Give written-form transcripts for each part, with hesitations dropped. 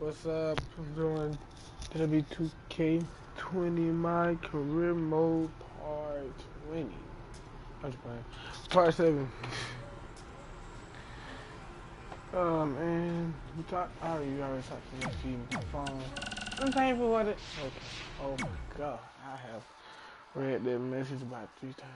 What's up? I'm doing WWE2K20 my career mode part 20. I'm just playing. Part 7. Oh man, you talk. Oh, you already talked to me. See my phone. I'm thankful for it. Okay. Oh my god, I have read that message about 3 times.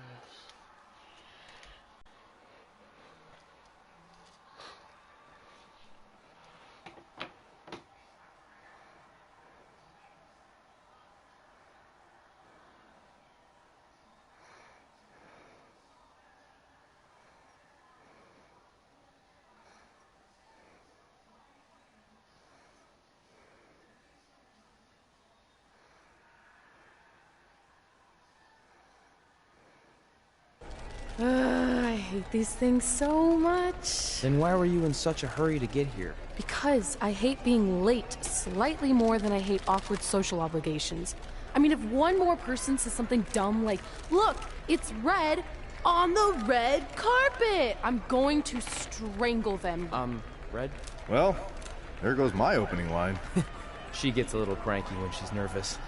I hate these things so much. Then why were you in such a hurry to get here? Because I hate being late slightly more than I hate awkward social obligations. I mean, if one more person says something dumb like, "Look, it's red on the red carpet," I'm going to strangle them. Red? Well, there goes my opening line. She gets a little cranky when she's nervous.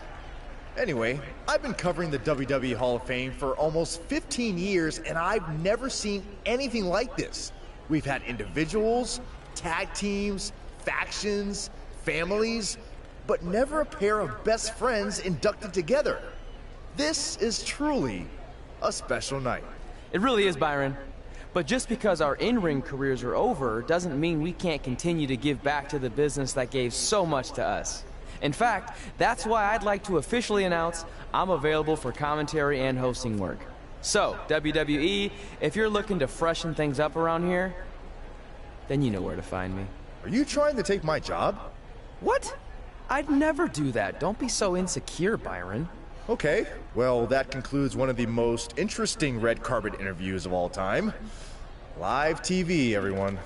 Anyway, I've been covering the WWE Hall of Fame for almost 15 years, and I've never seen anything like this. We've had individuals, tag teams, factions, families, but never a pair of best friends inducted together. This is truly a special night. It really is, Byron. But just because our in-ring careers are over doesn't mean we can't continue to give back to the business that gave so much to us. In fact, that's why I'd like to officially announce I'm available for commentary and hosting work. So, WWE, if you're looking to freshen things up around here, then you know where to find me. Are you trying to take my job? What? I'd never do that. Don't be so insecure, Byron. Okay, well, that concludes one of the most interesting red carpet interviews of all time. Live TV, everyone.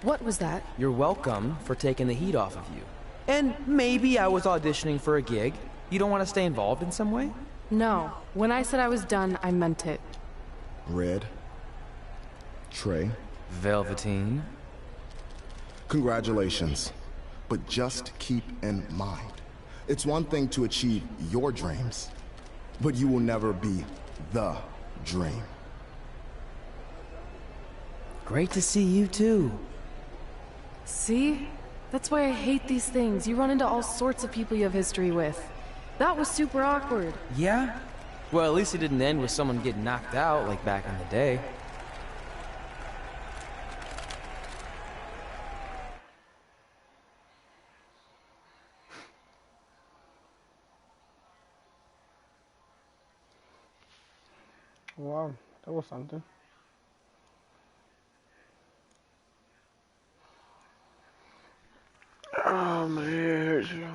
What was that? You're welcome for taking the heat off of you. And maybe I was auditioning for a gig. You don't want to stay involved in some way? No. When I said I was done, I meant it. Red. Trey. Velveteen. Congratulations. But just keep in mind, it's one thing to achieve your dreams, but you will never be the dream. Great to see you too. See? That's why I hate these things. You run into all sorts of people you have history with. That was super awkward. Yeah? Well, at least it didn't end with someone getting knocked out like back in the day. Wow, that was something. Oh, my head hurts, y'all.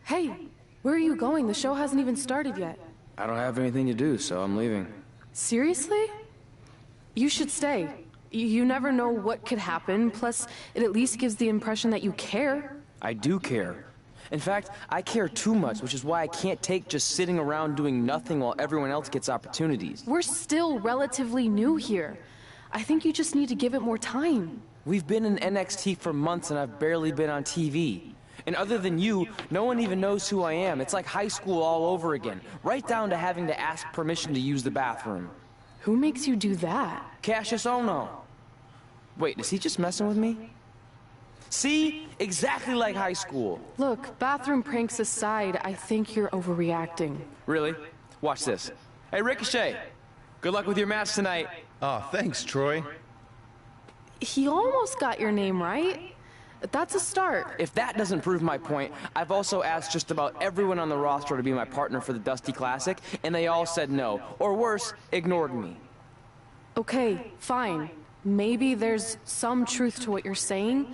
Hey, where are you going? The show hasn't even started yet. I don't have anything to do, so I'm leaving. Seriously? You should stay. You never know what could happen, plus it at least gives the impression that you care. I do care. In fact, I care too much, which is why I can't take just sitting around doing nothing while everyone else gets opportunities. We're still relatively new here. I think you just need to give it more time. We've been in NXT for months and I've barely been on TV. And other than you, no one even knows who I am. It's like high school all over again, right down to having to ask permission to use the bathroom. Who makes you do that? Cassius Ohno. Wait, is he just messing with me? See? Exactly like high school. Look, bathroom pranks aside, I think you're overreacting. Really? Watch this. Hey, Ricochet. Good luck with your match tonight. Aw, thanks, Troy. He almost got your name right. That's a start. If that doesn't prove my point, I've also asked just about everyone on the roster to be my partner for the Dusty Classic, and they all said no. Or worse, ignored me. Okay, fine. Maybe there's some truth to what you're saying,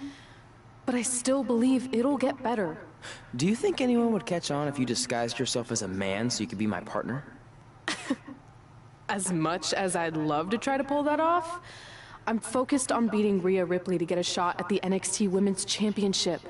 but I still believe it'll get better. Do you think anyone would catch on if you disguised yourself as a man so you could be my partner? As much as I'd love to try to pull that off, I'm focused on beating Rhea Ripley to get a shot at the NXT Women's Championship.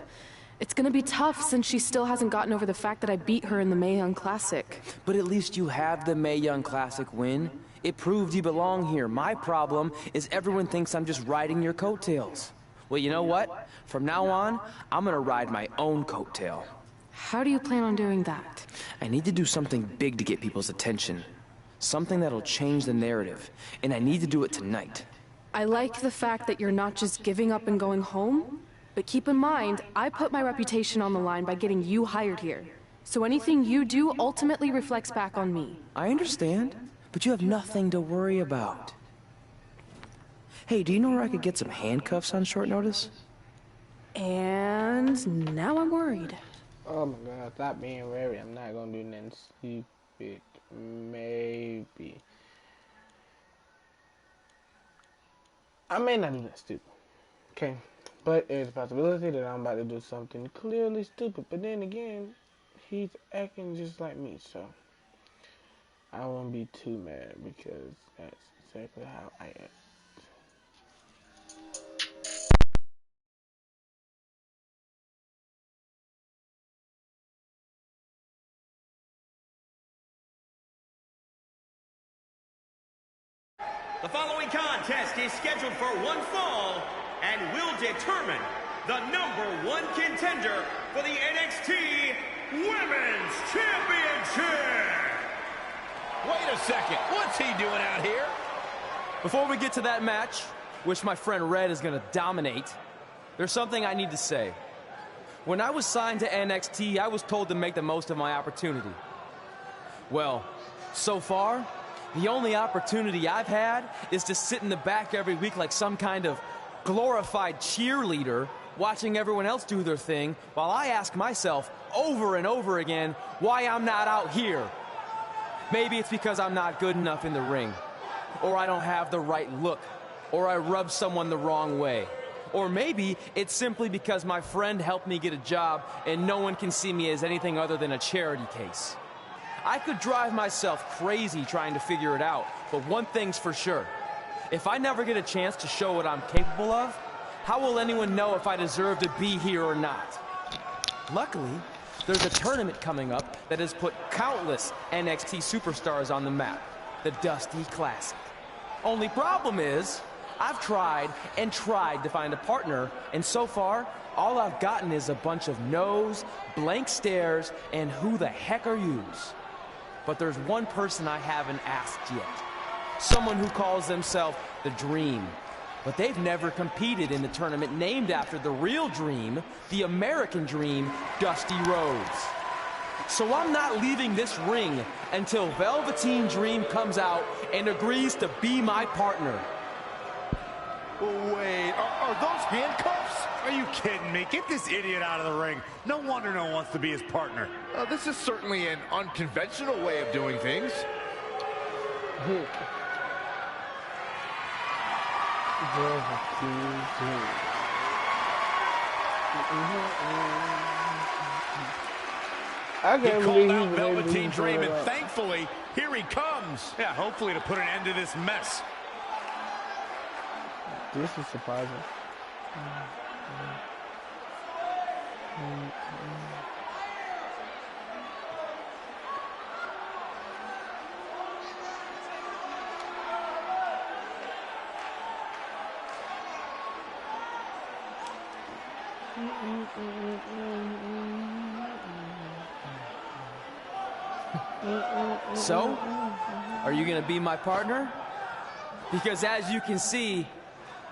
It's gonna be tough since she still hasn't gotten over the fact that I beat her in the Mae Young Classic. But at least you have the Mae Young Classic win. It proved you belong here. My problem is everyone thinks I'm just riding your coattails. Well, you know what? From now on, I'm gonna ride my own coattail. How do you plan on doing that? I need to do something big to get people's attention. Something that'll change the narrative. And I need to do it tonight. I like the fact that you're not just giving up and going home, but keep in mind, I put my reputation on the line by getting you hired here. So anything you do ultimately reflects back on me. I understand, but you have nothing to worry about. Hey, do you know where I could get some handcuffs on short notice? And now I'm worried. Oh my god, stop being worried. I'm not gonna do nothing stupid. Maybe. I may not do that stupid. Okay. But there's a possibility that I'm about to do something clearly stupid. But then again, he's acting just like me, so I won't be too mad because that's exactly how I am. The following contest is scheduled for one fall and will determine the #1 contender for the NXT Women's Championship. Wait a second, what's he doing out here? Before we get to that match, which my friend Red is gonna dominate, there's something I need to say. When I was signed to NXT, I was told to make the most of my opportunity. Well, so far, the only opportunity I've had is to sit in the back every week like some kind of glorified cheerleader, watching everyone else do their thing, while I ask myself over and over again why I'm not out here. Maybe it's because I'm not good enough in the ring, or I don't have the right look, or I rub someone the wrong way. Or maybe it's simply because my friend helped me get a job and no one can see me as anything other than a charity case. I could drive myself crazy trying to figure it out, but one thing's for sure. If I never get a chance to show what I'm capable of, how will anyone know if I deserve to be here or not? Luckily, there's a tournament coming up that has put countless NXT superstars on the map, the Dusty Classic. Only problem is, I've tried and tried to find a partner, and so far, all I've gotten is a bunch of no's, blank stares, and who the heck are yous? But there's one person I haven't asked yet. Someone who calls themselves the Dream. But they've never competed in the tournament named after the real Dream, the American Dream, Dusty Rhodes. So I'm not leaving this ring until Velveteen Dream comes out and agrees to be my partner. Wait, are those handcuffs? Are you kidding me? Get this idiot out of the ring. No wonder no one wants to be his partner. This is certainly an unconventional way of doing things. I He can't called believe out he was able to Velveteen pull Dream, it and up. thankfully, here he comes. Yeah, hopefully to put an end to this mess. This is surprising. So, are you gonna be my partner? Because as you can see,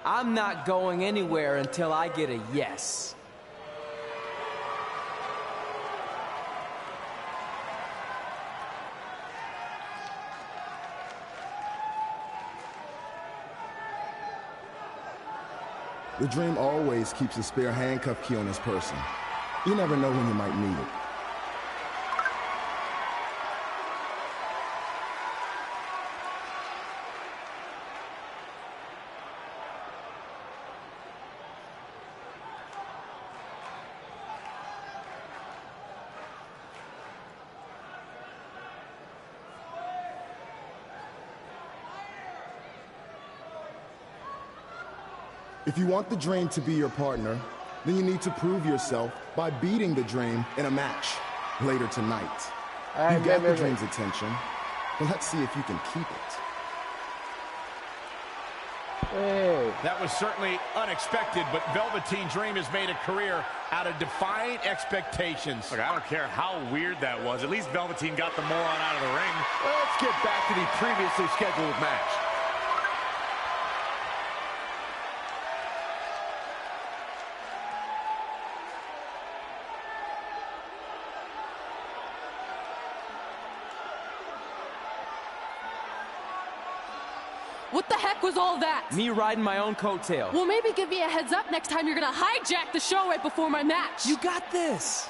I'm not going anywhere until I get a yes. The Dream always keeps a spare handcuff key on his person. You never know when you might need it. If you want the Dream to be your partner, then you need to prove yourself by beating the Dream in a match later tonight. You got the Dream's attention, but let's see if you can keep it. Hey. That was certainly unexpected, but Velveteen Dream has made a career out of defying expectations. Look, I don't care how weird that was. At least Velveteen got the moron out of the ring. Let's get back to the previously scheduled match. What the heck was all that? Me riding my own coattail. Well, maybe give me a heads up next time you're gonna hijack the show right before my match. You got this.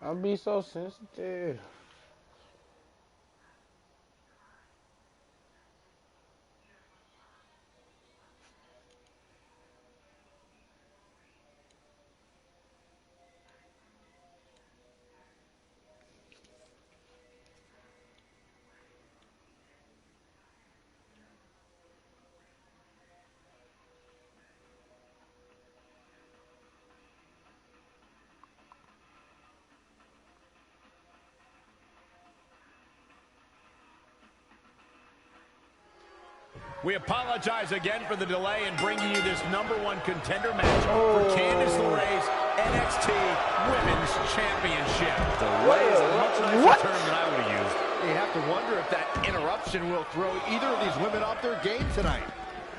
I'll be so sensitive. We apologize again for the delay in bringing you this #1 contender match for Candice LeRae's NXT Women's Championship. Delay is a much nicer term than I would have used. You have to wonder if that interruption will throw either of these women off their game tonight.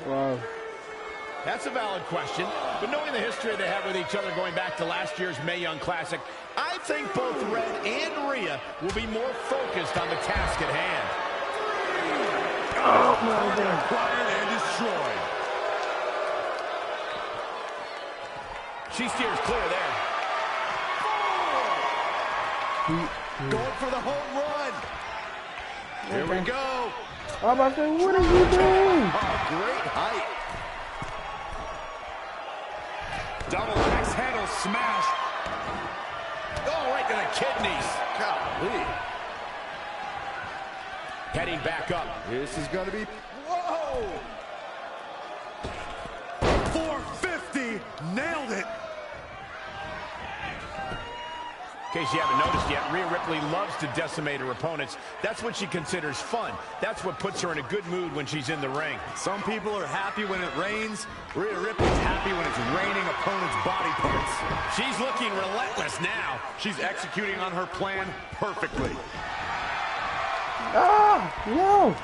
Wow. That's a valid question, but knowing the history they have with each other going back to last year's Mae Young Classic, I think both Red and Rhea will be more focused on the task at hand. Oh my God. Acquired and destroyed. She steers clear there. Going for the home run. Here we go. I'm about to say, what are you doing? Oh, great height. Double axe handle smash. Oh, right to the kidneys. Golly. Heading back up. This is going to be... Whoa! 450. Nailed it. In case you haven't noticed yet, Rhea Ripley loves to decimate her opponents. That's what she considers fun. That's what puts her in a good mood when she's in the ring. Some people are happy when it rains. Rhea Ripley's happy when it's raining opponents' body parts. She's looking relentless now. She's executing on her plan perfectly. Ah, no.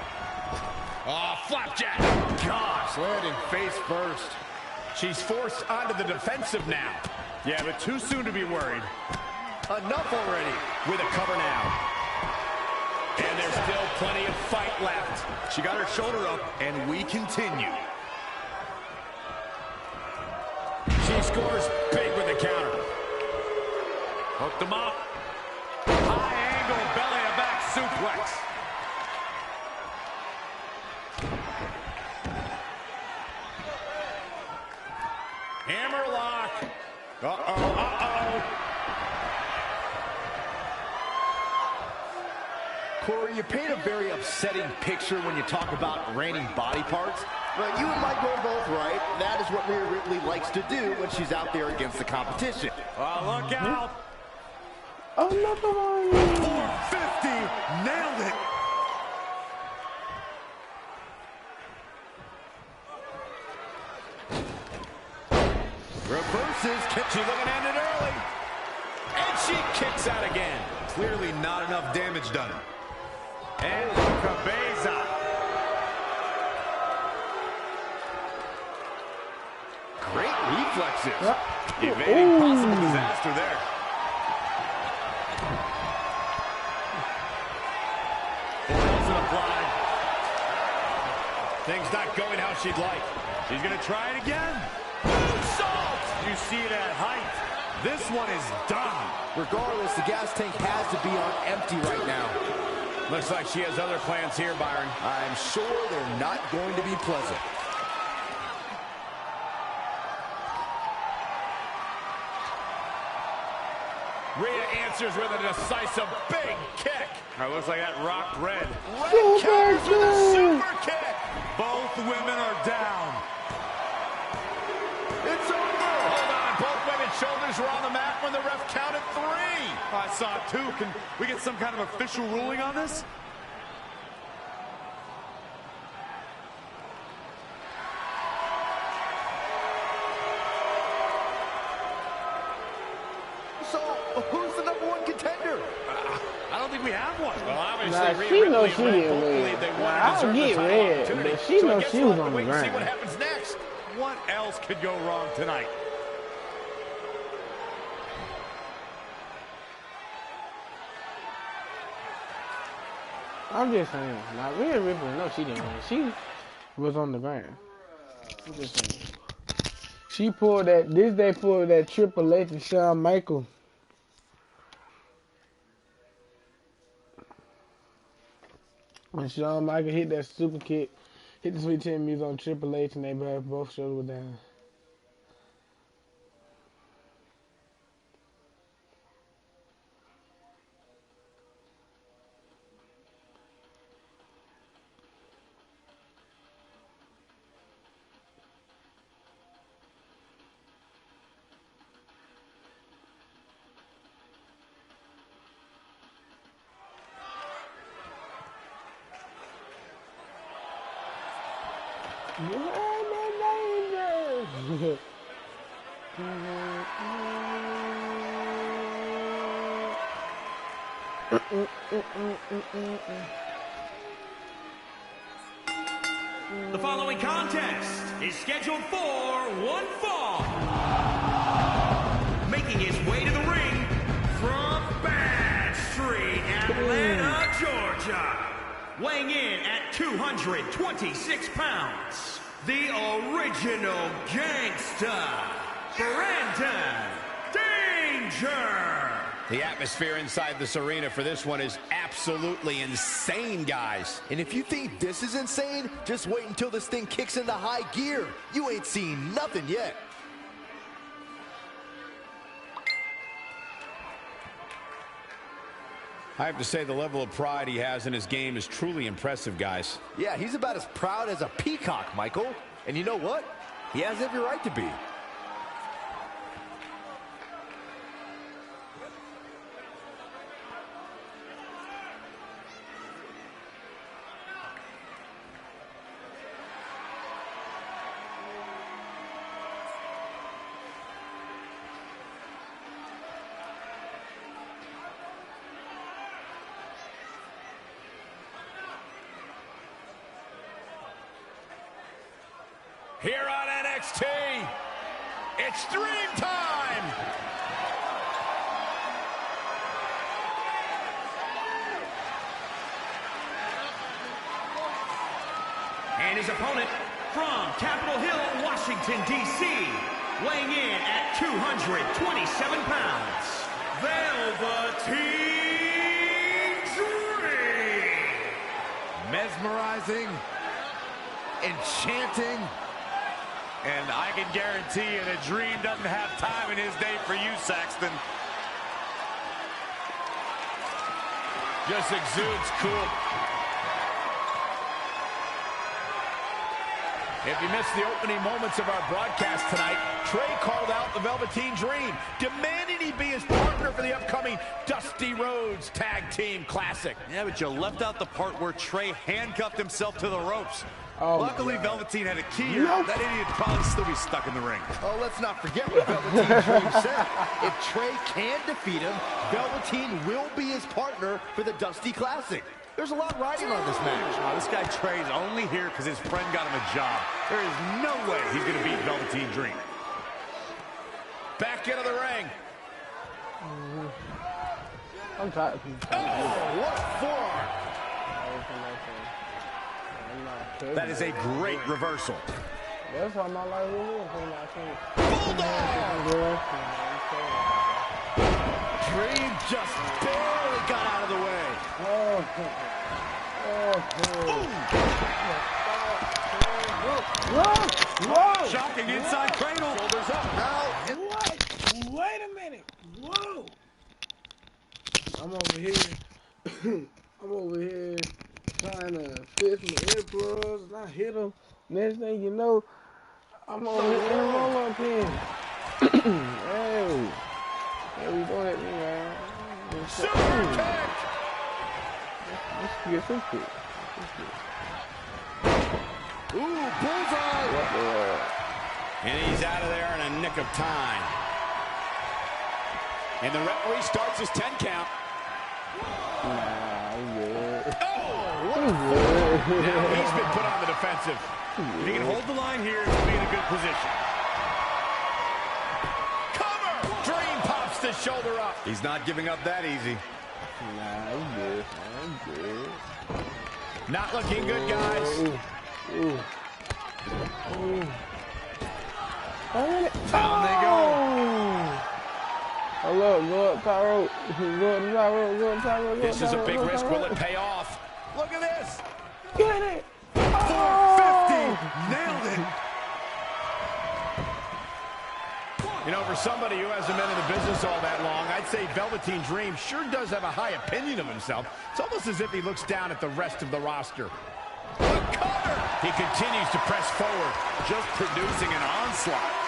Oh, flapjack. Gosh, landing face first. She's forced onto the defensive now. Yeah, but too soon to be worried. Enough already. With a cover now. And there's still plenty of fight left. She got her shoulder up, and we continue. She scores big with the counter. Hooked them up. High angle belly-to-back suplex. Hammerlock. Uh-oh, uh-oh. Corey, you paint a very upsetting picture when you talk about raining body parts, but you and Mike were both right. That is what Rhea Ripley likes to do when she's out there against the competition. Oh, look out. Another one. 450. Nailed it. Reverses. She's looking at it early. And she kicks out again. Clearly not enough damage done. And Cabeza. Great reflexes. Evading possible disaster there. It doesn't apply. Things not going how she'd like. She's going to try it again. Moonsault! You see it at height. This one is done. Regardless, the gas tank has to be on empty right now. Looks like she has other plans here, Byron. I'm sure they're not going to be pleasant. Rhea answers with a decisive big kick. Looks like that rocked Red. Red counters with a super kick. Both women are down. It's over. Hold on. Both women's shoulders were on the mat when the ref counted 3. I saw it too. Can we get some kind of official ruling on this? So, who's the #1 contender? I don't think we have one. Well, obviously, Nah, Rhea she Ripley knows and she Red didn't both win. believe they won Nah, and deserved I'll the get title Red, opportunity. but she So I knows guess she we'll was have to on the wait and see ground. what happens next. What else could go wrong tonight? I'm just saying. Now, Rhea Ripley, no, she didn't win. She was on the ground. I'm just saying. She pulled that. They pulled that Triple H and Shawn Michaels. When Shawn Michaels hit that super kick, hit the Sweet 10 music on Triple H, and they both shoulders were down. The following contest is scheduled for one fall. Making his way to the ring from Bad Street, Atlanta, Georgia. Weighing in at 226 pounds, the original gangster, Brandon Danger. The atmosphere inside this arena for this one is absolutely insane, guys. And if you think this is insane, just wait until this thing kicks into high gear. You ain't seen nothing yet. I have to say the level of pride he has in his game is truly impressive, guys. Yeah, he's about as proud as a peacock, Michael. And you know what? He has every right to be. Here on NXT, it's Dream Time! And his opponent from Capitol Hill, Washington, D.C., weighing in at 227 pounds, Velveteen Dream! Mesmerizing, enchanting, and I can guarantee you the Dream doesn't have time in his day for you, Saxton. Just exudes cool. If you missed the opening moments of our broadcast tonight, Trey called out the Velveteen Dream, demanding he be his partner for the upcoming Dusty Rhodes Tag Team Classic. Yeah, but you left out the part where Trey handcuffed himself to the ropes. Oh, luckily, Velveteen had a key here. That idiot would probably still be stuck in the ring. Oh, let's not forget what Velveteen Dream said. If Trey can defeat him, Velveteen will be his partner for the Dusty Classic. There's a lot riding on this match. Oh, this guy Trey's only here because his friend got him a job. There is no way he's going to beat Velveteen Dream. Back into the ring. I'm tired. Oh, what forearm! That is a great reversal. That's why my life is. Bulldog! Dream just barely got out of the way. Whoa! Shocking inside cradle. Shoulders up now. What? Wait a minute. Whoa! I'm over here. I'm over here trying to fix my earplugs, and I hit them. Next thing you know, I'm over here in a roll-up pin. Hey, you don't hit me, man. Super kick! Let's get some quick. Ooh, bullseye! And he's out of there in a nick of time. And the referee starts his 10 count. Nah, I'm good. Oh, what a now he's been put on the defensive. If he can hold the line here, he'll be in a good position. Cover! Dream pops the shoulder up. He's not giving up that easy. Nah, I'm good. I'm good. Not looking good, guys. Ooh. Down they go. Oh, look, go up, Tyro. Go up, Tyro. Go up, Tyro. This is a big risk. Will it pay off? Look at this. Get it. 450. Nailed it. You know, for somebody who hasn't been in the business all that long, I'd say Velveteen Dream sure does have a high opinion of himself. It's almost as if he looks down at the rest of the roster. The cover! He continues to press forward, just producing an onslaught.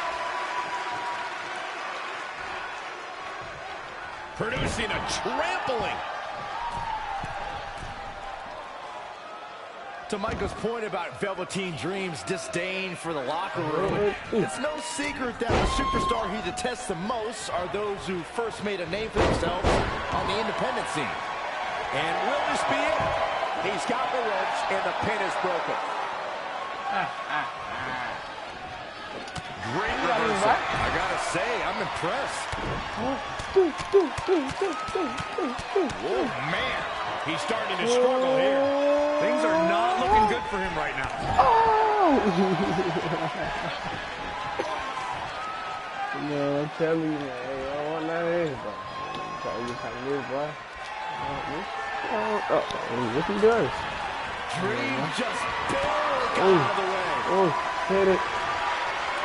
Producing a trampling. To Michael's point about Velveteen Dream's disdain for the locker room, it's no secret that the superstar he detests the most are those who first made a name for themselves on the independent scene. And will this be it? He's got the ropes, and the pin is broken. Great reversal. I gotta say, I'm impressed. Oh, man. He's starting to struggle here. Things are not looking good for him right now. No, I'm telling you, man. I don't want none of this, bro. I'm trying to get some of this, boy. What he does? Dream just barely got out of the way. Oh, hit it.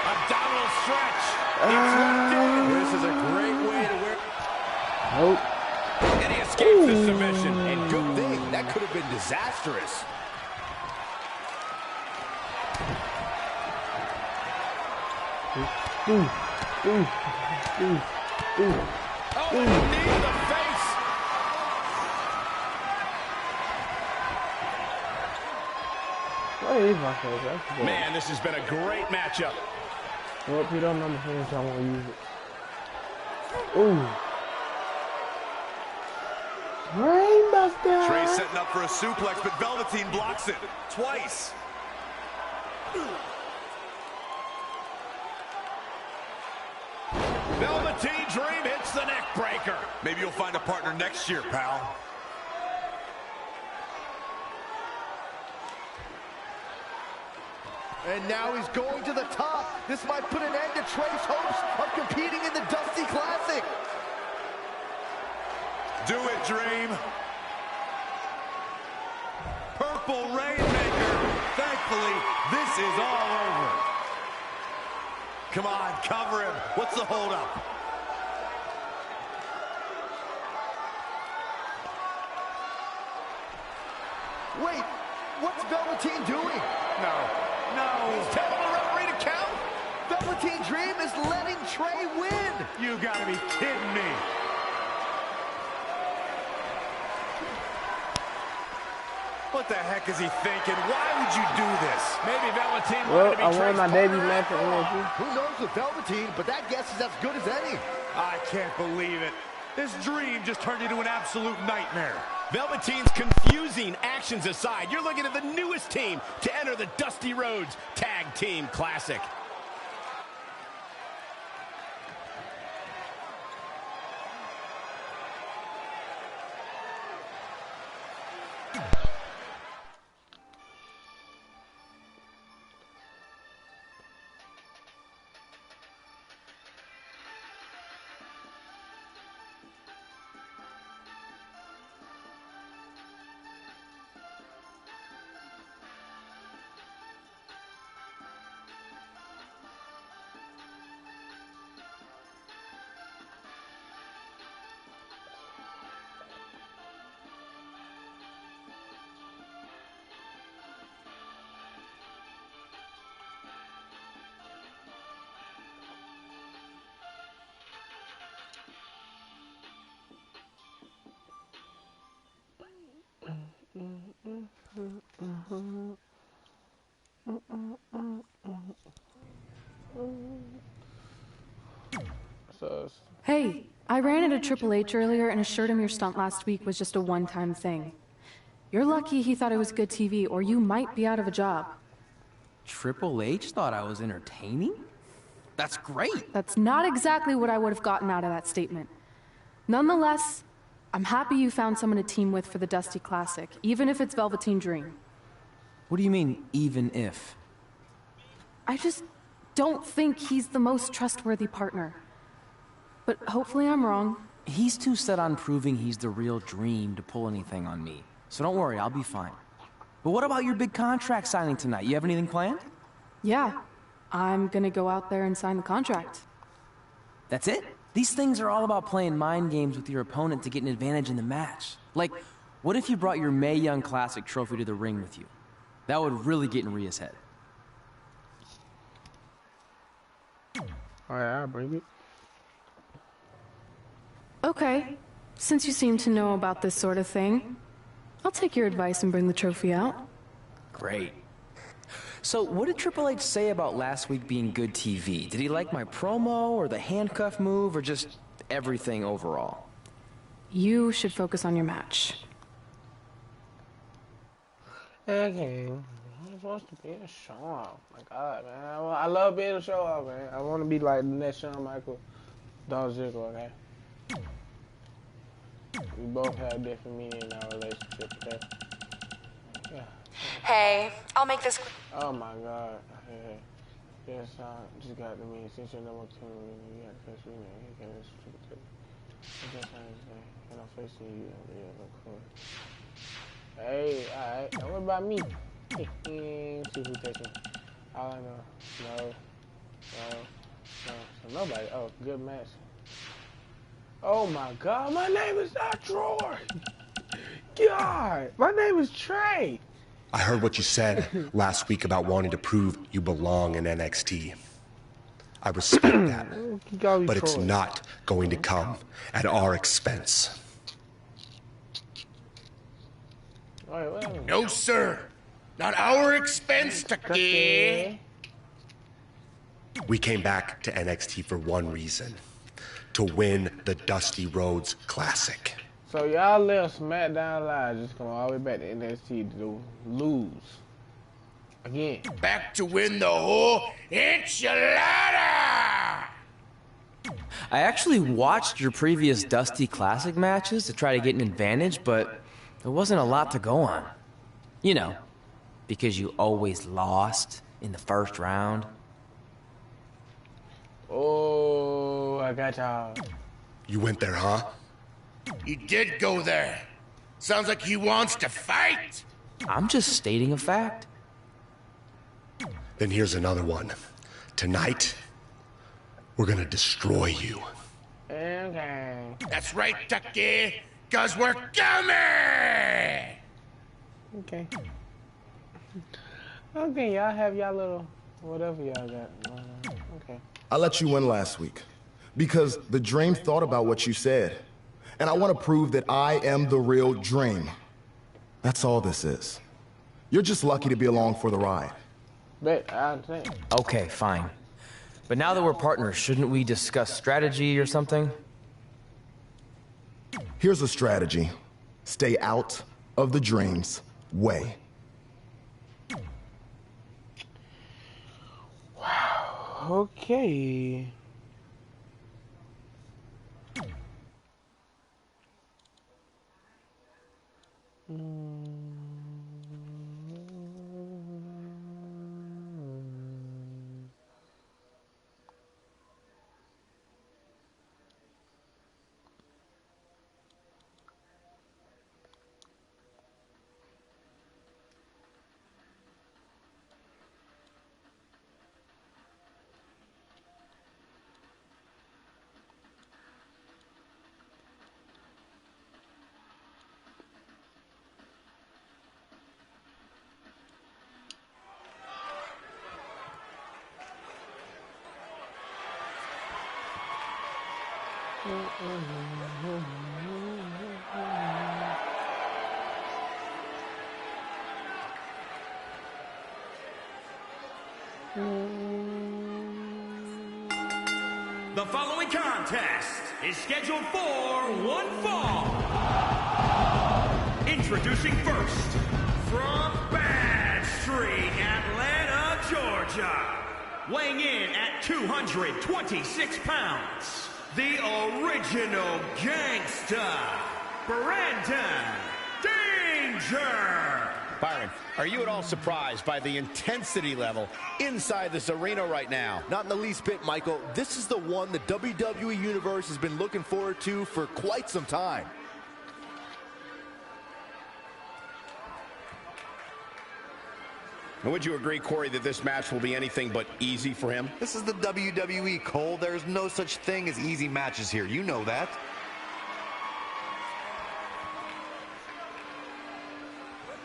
Abdominal stretch. It's locked in. This is a great way to wear. Nope. And he escapes the submission. And good thing, that could have been disastrous. Oh, and a knee to the face. Man, this has been a great matchup. Well, Peter, I'm number 4, so I won't use it. Ooh. Brainbuster! Trey setting up for a suplex, but Velveteen blocks it twice. Velveteen Dream hits the neck breaker. Maybe you'll find a partner next year, pal. And now he's going to the top. This might put an end to Trey's hopes of competing in the Dusty Classic. Do it, Dream. Purple Rainmaker. Thankfully, this is all over. Come on, cover him. What's the holdup? Wait, what's Velveteen doing? No, he's telling the referee to count. Velveteen Dream is letting Trey win. You gotta be kidding me. What the heck is he thinking? Why would you do this? Maybe Velveteen Well, wanted to be I Trey's won my partner debut match after at all. NXT. Who knows with Velveteen, but that guess is as good as any. I can't believe it. This dream just turned into an absolute nightmare. Velveteen's confusing actions aside, you're looking at the newest team to enter the Dusty Rhodes Tag Team Classic. Hey, I ran into Triple H earlier and assured him your stunt last week was just a one-time thing. You're lucky he thought it was good TV, or you might be out of a job. Triple H thought I was entertaining? That's great! That's not exactly what I would have gotten out of that statement. Nonetheless, I'm happy you found someone to team with for the Dusty Classic, even if it's Velveteen Dream. What do you mean, even if? I just don't think he's the most trustworthy partner. But hopefully I'm wrong. He's too set on proving he's the real Dream to pull anything on me. So don't worry, I'll be fine. But what about your big contract signing tonight? You have anything planned? Yeah, I'm gonna go out there and sign the contract. That's it? These things are all about playing mind games with your opponent to get an advantage in the match. Like, what if you brought your Mae Young Classic trophy to the ring with you? That would really get in Rhea's head. Alright, I'll bring it. Okay, since you seem to know about this sort of thing, I'll take your advice and bring the trophy out. Great. So, what did Triple H say about last week being good TV? Did he like my promo, or the handcuff move, or just everything overall? You should focus on your match. Okay. I'm supposed to be a show off. My God, man. I love being a show off, man. I want to be like the next Shawn Michaels, Dolph Ziggler, okay? We both have different meaning in our relationship, okay? Yeah. Hey, I'll make this quick. Oh my God. Hey. Yes, just got to me. Since you're number 2, you got to catch me, man. You can't just trick it. Just saying. And I'm facing you. Yeah, cool. Hey, alright. Don't worry about me. See who's taking. All I know. No. So nobody. Oh, good match. Oh my God, my name is not Troy. God, my name is Trey. I heard what you said last week about wanting to prove you belong in NXT. I respect that, but it's not going to come at our expense. No, sir. Not our expense, Taki. We came back to NXT for one reason. To win the Dusty Rhodes Classic. So y'all left SmackDown Live, just come all the way back to NXT to lose. Again. Back to win the whole enchilada! I actually watched your previous Dusty Classic matches to try to get an advantage, but there wasn't a lot to go on. You know, because you always lost in the first round. Oh, I got y'all. You went there, huh? He did go there. Sounds like he wants to fight. I'm just stating a fact. Then here's another one. Tonight, we're gonna destroy you. Okay. That's right, Tucky. 'Cause we're coming! Okay. Okay, y'all have y'all little whatever y'all got. Okay. I let you win last week because the Dream thought about what you said. And I want to prove that I am the real Dream. That's all this is. You're just lucky to be along for the ride. Bet, I understand. Okay, fine. But now that we're partners, shouldn't we discuss strategy or something? Here's a strategy. Stay out of the Dream's way. Wow. Okay. The following contest is scheduled for one fall. Introducing first, from Bad Street, Atlanta, Georgia. Weighing in at 226 pounds, the original gangster, Brandon Danger. Byron, are you at all surprised by the intensity level inside this arena right now? Not in the least bit, Michael. This is the one the WWE Universe has been looking forward to for quite some time. And would you agree, Corey, that this match will be anything but easy for him? This is the WWE, Cole. There's no such thing as easy matches here. You know that.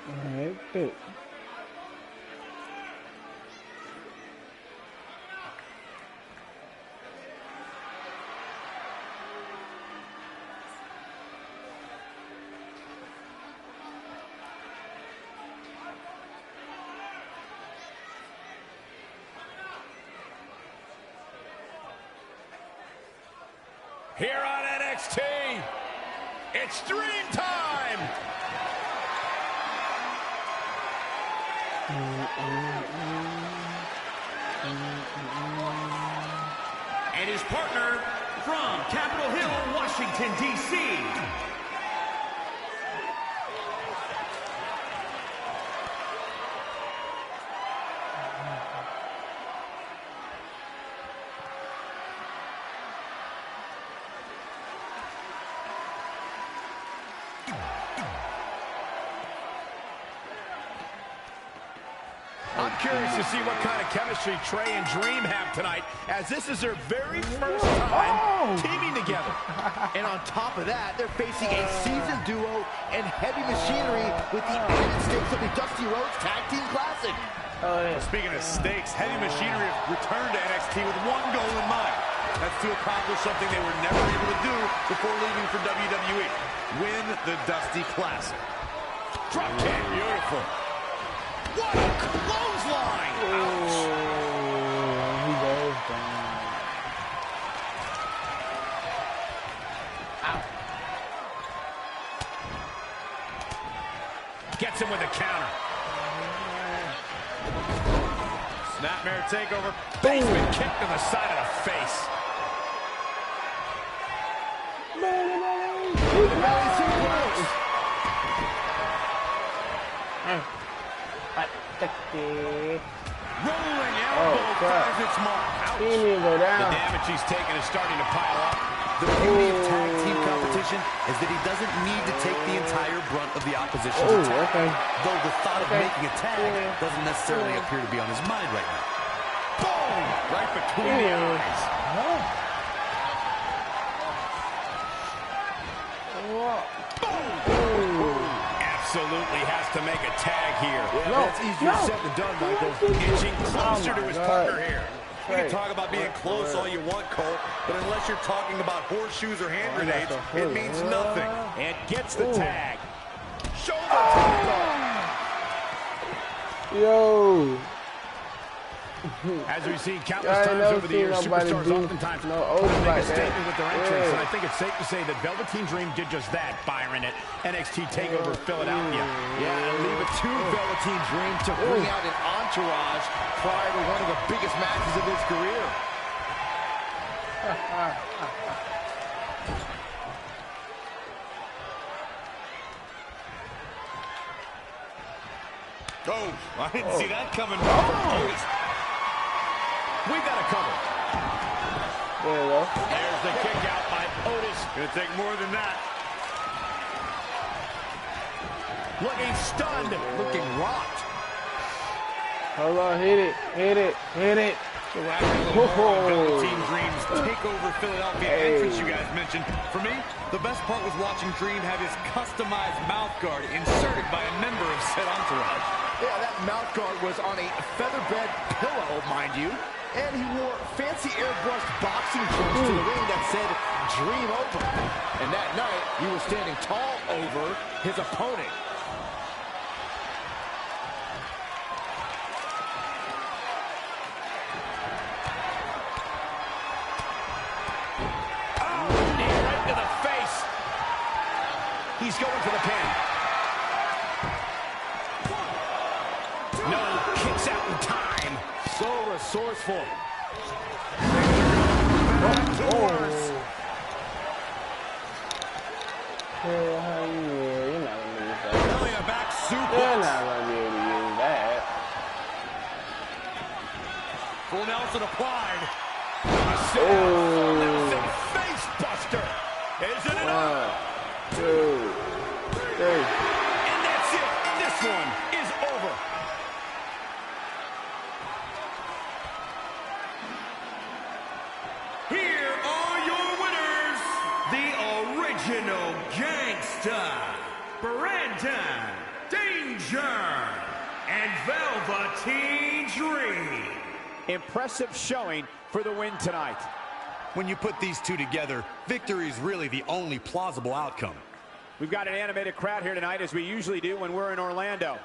Alright, good. Here on NXT, it's Dream Time! And his partner from Capitol Hill, Washington, D.C. I'm curious to see what kind of chemistry Trey and Dream have tonight, as this is their very first time teaming together. And on top of that, they're facing a seasoned duo and heavy machinery with the added stakes of the Dusty Rhodes Tag Team Classic. Speaking of stakes, Heavy Machinery has returned to NXT with one goal in mind. That's to accomplish something they were never able to do before leaving for WWE. Win the Dusty Classic. Drop kick. Beautiful. What a clothesline! Ouch! He goes down. Gets him with a counter. Snapmare takeover. Basement kick to the side of the face. Rolling elbow finds its mark. Ouch. He didn't even go The down. damage he's taken is starting to pile up. The beauty of tag team competition is that he doesn't need to take the entire brunt of the opposition's attack. Okay. Though the thought of making a tag doesn't necessarily appear to be on his mind right now. Boom! Right between the eyes. Absolutely has to make a tag here. Yeah, that's easier said than done, Michael. Inching closer to his partner here. You can talk about being close all you want, Cole, but unless you're talking about horseshoes or hand grenades, it means nothing. And gets the tag. Shoulder tackle. Yo. As we've seen countless times over the years, superstars oftentimes try to make a statement with their entrance, and I think it's safe to say that Velveteen Dream did just that, Byron, at NXT TakeOver Philadelphia. Yeah, leave it to Velveteen Dream to bring out an entourage prior to one of the biggest matches of his career. Oh, I didn't see that coming. We got a cover. There you go. There's the kick out by Otis. Gonna take more than that. Looking stunned. Looking rocked. Hold on, hit it, hit it, hit it. Velveteen Dream's TakeOver Philadelphia entrance you guys mentioned. For me, the best part was watching Dream have his customized mouth guard inserted by a member of said entourage. Yeah, that mouth guard was on a featherbed pillow, mind you. And he wore fancy airbrushed boxing trunks to the ring that said, Dream Over. And that night, he was standing tall over his opponent. He's going for the pin. No, kicks out in time. So resourceful. Back to worse. You're not gonna use that. Belly a back suplex. You're not gonna be able to use that. Full Nelson applied. Oh. Nelson face buster. Isn't it up? 1, 2, 3. And that's it. This one is over. Here are your winners, the original gangsta, Brandon Danger, and Velveteen Dream. Impressive showing for the win tonight. When you put these two together, victory is really the only plausible outcome. We've got an animated crowd here tonight, as we usually do when we're in Orlando.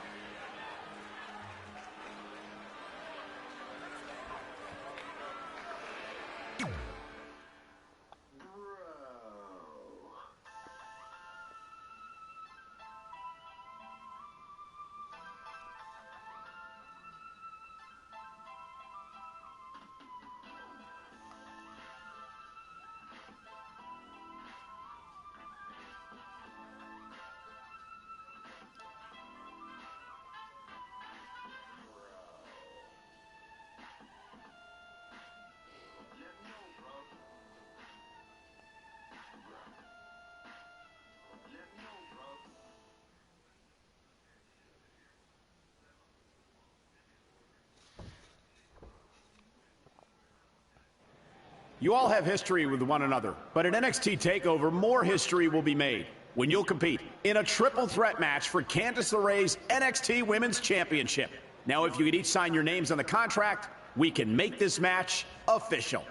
You all have history with one another, but at NXT TakeOver, more history will be made when you'll compete in a triple threat match for Candice LeRae's NXT Women's Championship. Now, if you could each sign your names on the contract, we can make this match official.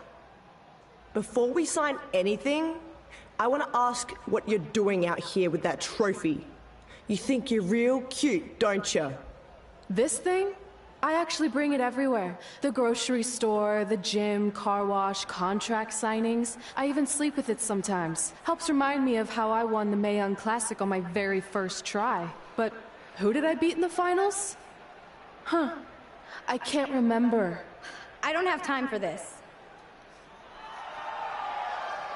Before we sign anything, I want to ask what you're doing out here with that trophy. You think you're real cute, don't you? This thing? I actually bring it everywhere. The grocery store, the gym, car wash, contract signings. I even sleep with it sometimes. Helps remind me of how I won the Mae Young Classic on my very first try. But who did I beat in the finals? Huh. I can't remember. I don't have time for this.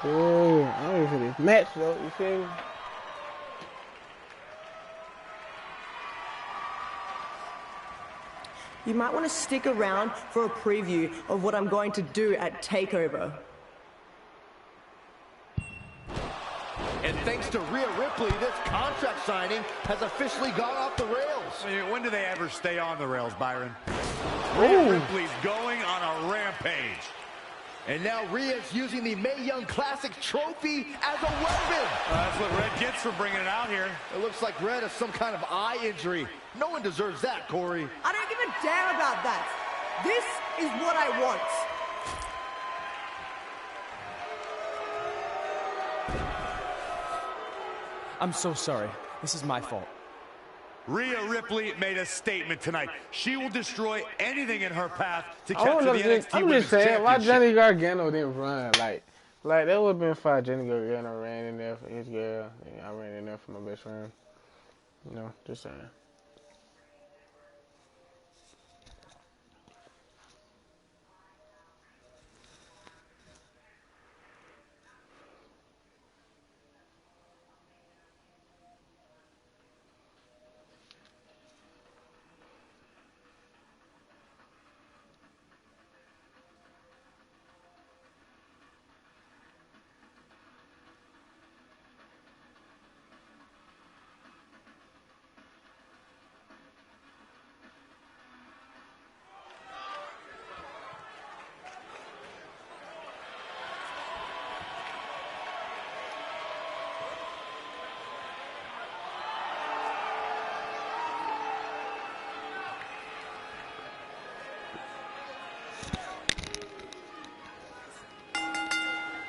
Oh, I'm ready for this match though, you feel me? You might want to stick around for a preview of what I'm going to do at TakeOver. And thanks to Rhea Ripley, this contract signing has officially gone off the rails. When do they ever stay on the rails, Byron? Rhea Ripley's going on a rampage. And now Rhea's using the Mae Young Classic trophy as a weapon. That's what Red gets for bringing it out here. It looks like Red has some kind of eye injury. No one deserves that, Corey. I don't give a damn about that. This is what I want. I'm so sorry. This is my fault. Rhea Ripley made a statement tonight. She will destroy anything in her path to capture the NXT I'm Women's just saying, why Championship. Johnny Gargano didn't run? Like that would have been fine. Johnny Gargano ran in there for his girl. And I ran in there for my best friend. You know, just saying.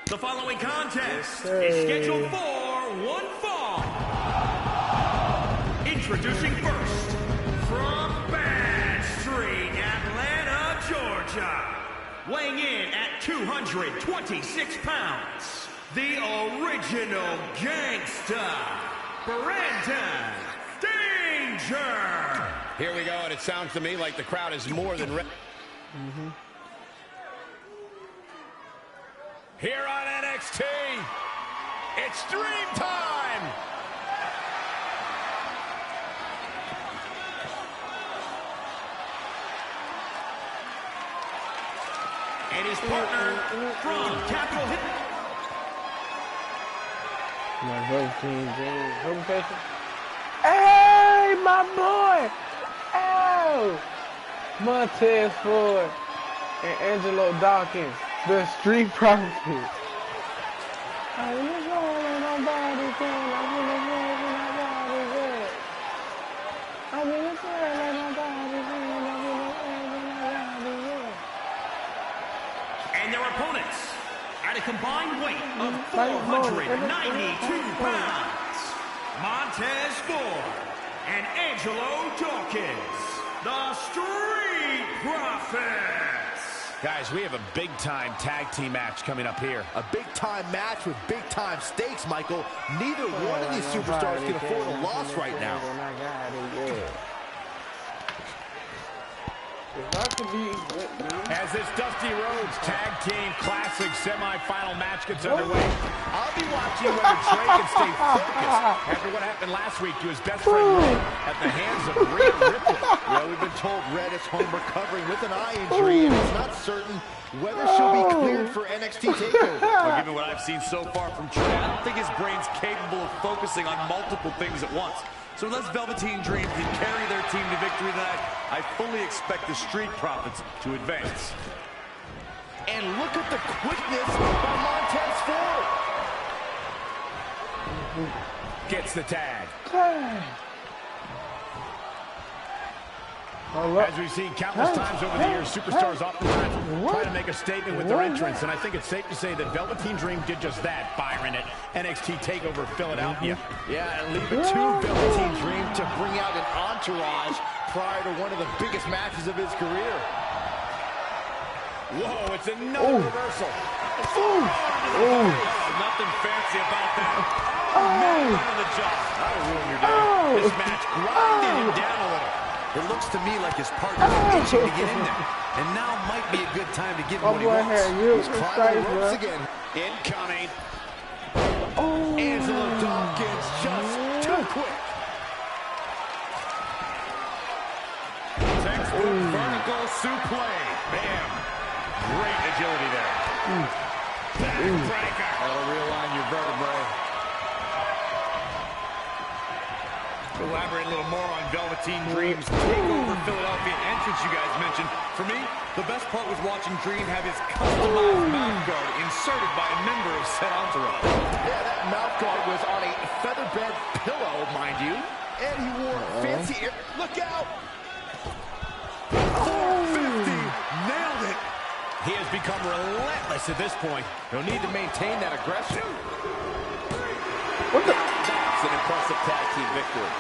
The following contest is scheduled for one fall. Introducing first, from Bad Street, Atlanta, Georgia, weighing in at 226 pounds, the original gangsta, Brandon Danger. Here we go, and it sounds to me like the crowd is more than ready. Here on NXT, it's Dream Time! And his partner from Capital Hit. Hey, my boy! Oh! Montez Ford and Angelo Dawkins, the Street Profits. And their opponents, at a combined weight of 492 pounds, Montez Ford and Angelo Dawkins, the Street Profits. Guys, we have a big-time tag team match coming up here. A big-time match with big-time stakes, Michael. Neither one of these superstars can afford a loss right now. As this Dusty Rhodes Tag Team Classic semi-final match gets underway, I'll be watching whether Trey can stay focused after what happened last week to his best friend Red at the hands of Rhea Ripley. Well, we've been told Red is home recovering with an eye injury, and it's not certain whether she'll be cleared for NXT TakeOver. Well, given what I've seen so far from Trey, I don't think his brain's capable of focusing on multiple things at once. So unless Velveteen Dream can carry their team to victory tonight, I fully expect the Street Profits to advance. And look at the quickness by Montez Ford. Gets the tag. As we've seen countless times over the years, superstars oftentimes try to make a statement with their entrance, and I think it's safe to say that Velveteen Dream did just that, Byron, at NXT TakeOver Philadelphia. Yeah, and leave it to Velveteen Dream to bring out an entourage prior to one of the biggest matches of his career. Whoa, it's another reversal. Nothing fancy about that. Man on the job. That'll ruin your day. This match grinded him down a little. It looks to me like his partner's itching to get in there. And now might be a good time to give him what he wants. He's climbing the ropes again. Incoming. Angelo Dawkins just too quick. Textbook vertical suplex. Bam. Great agility there. Backbreaker. That'll realign your vertebrae. Elaborate a little more on Velveteen Dream's TakeOver Philadelphia entrance you guys mentioned. For me, the best part was watching Dream have his customized mouth guard inserted by a member of said entourage. Yeah, that mouth guard was on a featherbed pillow, mind you. And he wore fancy ear. Look out! 450! Nailed it! He has become relentless at this point. He'll need to maintain that aggression. That's an impressive tag team victory.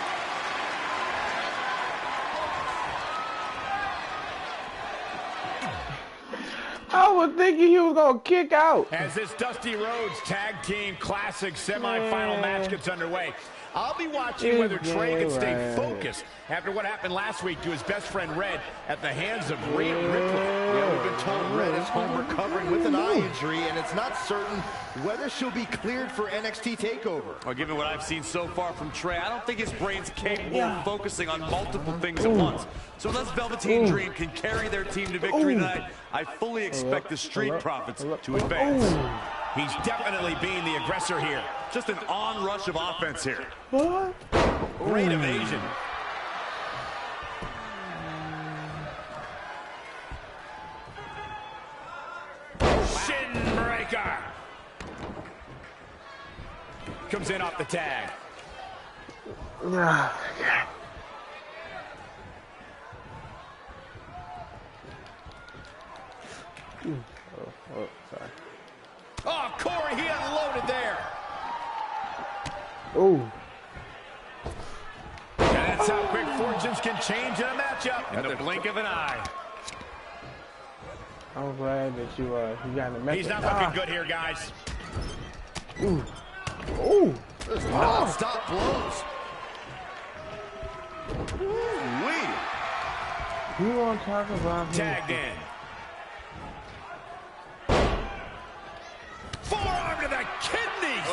I was thinking he was going to kick out. As this Dusty Rhodes Tag Team Classic semi-final match gets underway, I'll be watching whether Trey can stay focused after what happened last week to his best friend Red at the hands of Rhea Ripley. Yeah, we've been told Red is home recovering with an eye injury, and it's not certain whether she'll be cleared for NXT TakeOver. Well, given what I've seen so far from Trey, I don't think his brain's capable of focusing on multiple things at once. So unless Velveteen Dream can carry their team to victory tonight, I fully expect the Street Profits to advance. He's definitely being the aggressor here. Just an onrush of offense here. Great evasion. Shin breaker. Comes in off the tag. Sorry. Oh, Corey, he unloaded there. Oh. And that's how quick fortunes can change in a matchup in the blink of an eye. I'm glad that you got the message. He's not looking good here, guys. Ooh. Ooh. Just non-stop blows. Ooh-wee. You want to talk about tagged in. Forearm to the kidneys.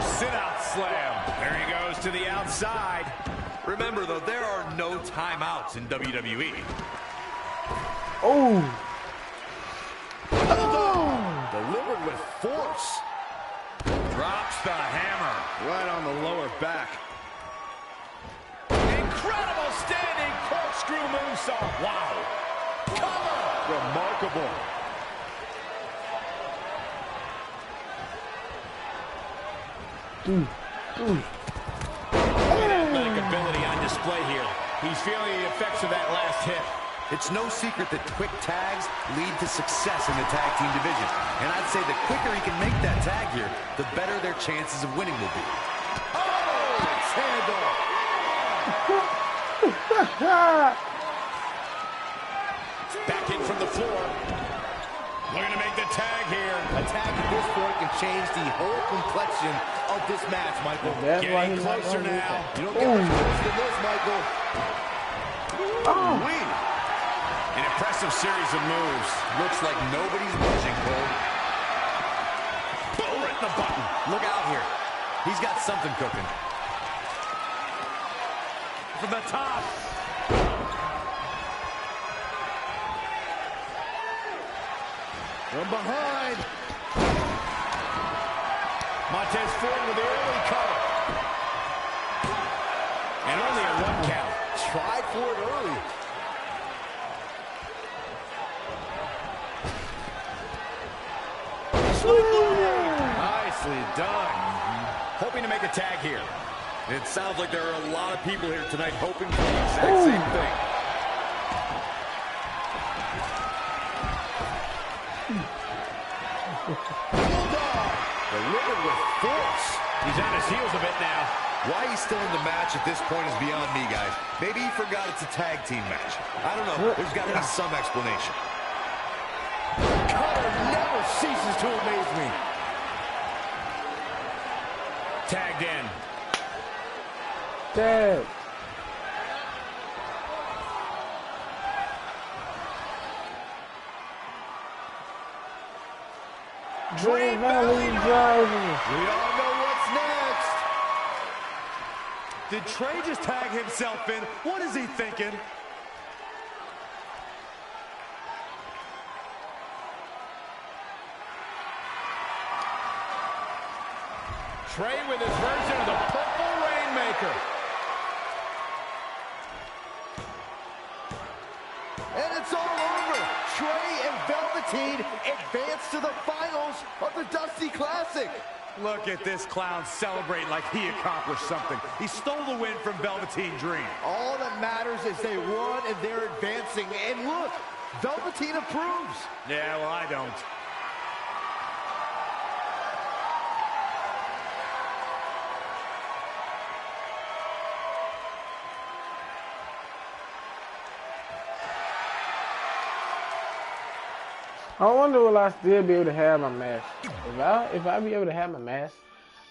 Sit-out slam. There he goes to the outside. Remember, though, there are no timeouts in WWE. Oh. Delivered with force. Drops the hammer. Right on the lower back. Incredible standing corkscrew moonsault. Wow. Cover. Remarkable. Athletic ability on display here. He's feeling the effects of that last hit. It's no secret that quick tags lead to success in the tag team division. And I'd say the quicker he can make that tag here, the better their chances of winning will be. Oh, it's handle. Back in from the floor. Looking to make the tag here. A tag at this point can change the whole complexion of this match, Michael. That's why Getting he's closer now. You don't get much closer than this, Michael. An impressive series of moves. Looks like nobody's budging, Cole. Boom, right in the button. Look out here. He's got something cooking. From the top. From behind. Montez Ford with the early cover. And only a 1 count. Tried for it early. Nicely done. Hoping to make a tag here. It sounds like there are a lot of people here tonight hoping for the exact same thing. Delivered with force. He's on his heels a bit now. Why he's still in the match at this point is beyond me, guys. Maybe he forgot it's a tag team match. I don't know. There's got to be some explanation. Cutter never ceases to amaze me. Tagged in. Tag. Dream Valley driving. We all know what's next. Did Trey just tag himself in? What is he thinking? Trey with his version of the Purple Rainmaker. And it's all over. Trey and Velveteen advance to the finals of the Dusty Classic. Look at this clown celebrate like he accomplished something. He stole the win from Velveteen Dream. All that matters is they won and they're advancing. And look, Velveteen approves. Yeah, well, I don't. I wonder will I still be able to have my mask. If I be able to have my mask,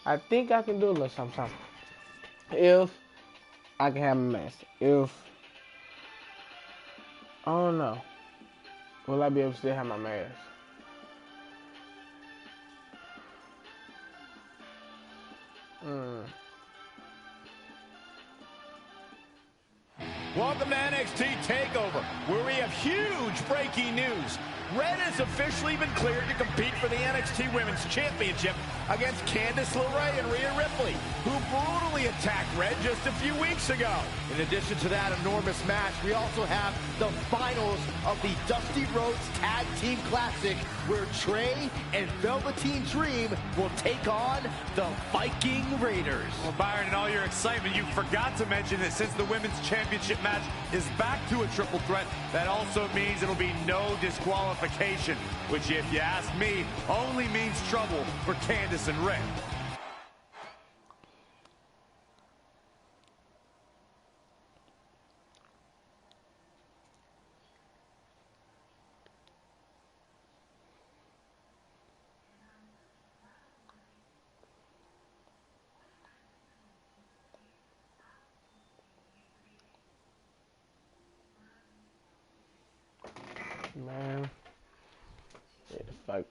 I think I can do a little something. If I can have my mask. If I don't know. Will I be able to still have my mask? Welcome to NXT TakeOver, where we have huge breaking news. Red has officially been cleared to compete for the NXT Women's Championship against Candice LeRae and Rhea Ripley, who brutally attacked Red just a few weeks ago. In addition to that enormous match, we also have the finals of the Dusty Rhodes Tag Team Classic, where Trey and Velveteen Dream will take on the Viking Raiders. Well, Byron, in all your excitement, you forgot to mention that since the Women's Championship match is back to a triple threat, that also means it'll be no disqualification, which, if you ask me, only means trouble for Candice and Red. Man. Yeah, fuck.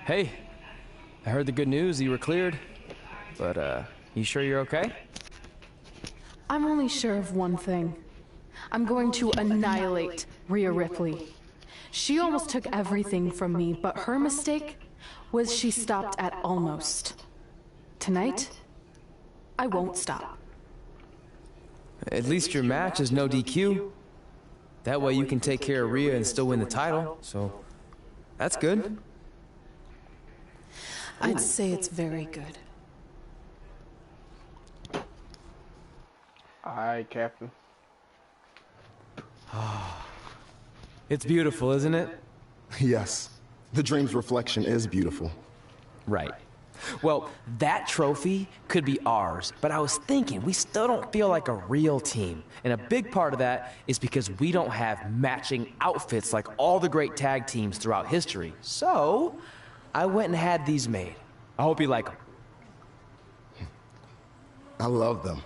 Hey, I heard the good news. You were cleared. But, you sure you're okay? I'm only sure of one thing. I'm going to annihilate Rhea Ripley. She almost took everything from me, but her mistake was she stopped at almost. Tonight, I won't stop. At least your match is no DQ. That way you can take care of Rhea and still win the title, so that's good. I'd say it's very good. Alright, Captain. It's beautiful, isn't it? Yes. The Dream's reflection is beautiful. Right. Well, that trophy could be ours, but I was thinking we still don't feel like a real team. And a big part of that is because we don't have matching outfits like all the great tag teams throughout history. So, I went and had these made. I hope you like them. I love them.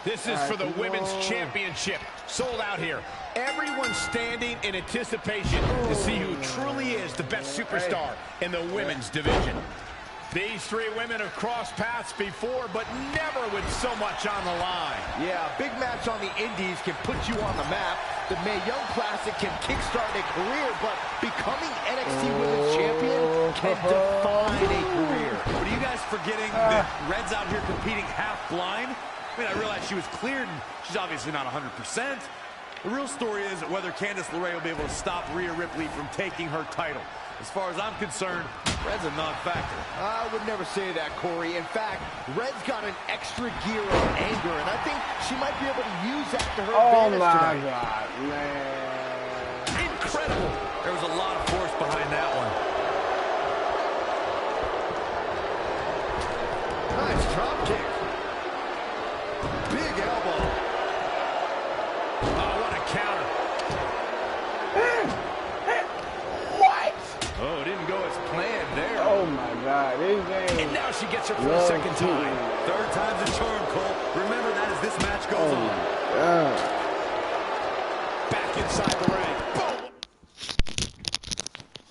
This is for the Women's Championship. Sold out here. Everyone's standing in anticipation to see who truly is the best superstar in the women's division. These three women have crossed paths before, but never with so much on the line. Yeah, a big match on the Indies can put you on the map. The Mae Young Classic can kickstart a career, but becoming NXT Women's Champion can define a career. But are you guys forgetting that Red's out here competing half blind? I mean, I realize she was cleared, and she's obviously not 100%. The real story is whether Candice LeRae will be able to stop Rhea Ripley from taking her title. As far as I'm concerned, Red's a non-factor. I would never say that, Corey. In fact, Red's got an extra gear of anger, and I think she might be able to use that to her advantage tonight. Oh, my God, man. Incredible. There was a lot of force behind that one. Nice drop kick. Big elbow. Oh, what a counter. What? Oh, didn't go as planned there. Oh, my God. This game. And now she gets her for the second time. Third time's a charm, Cole. Remember that as this match goes on. Back inside the ring. Boom.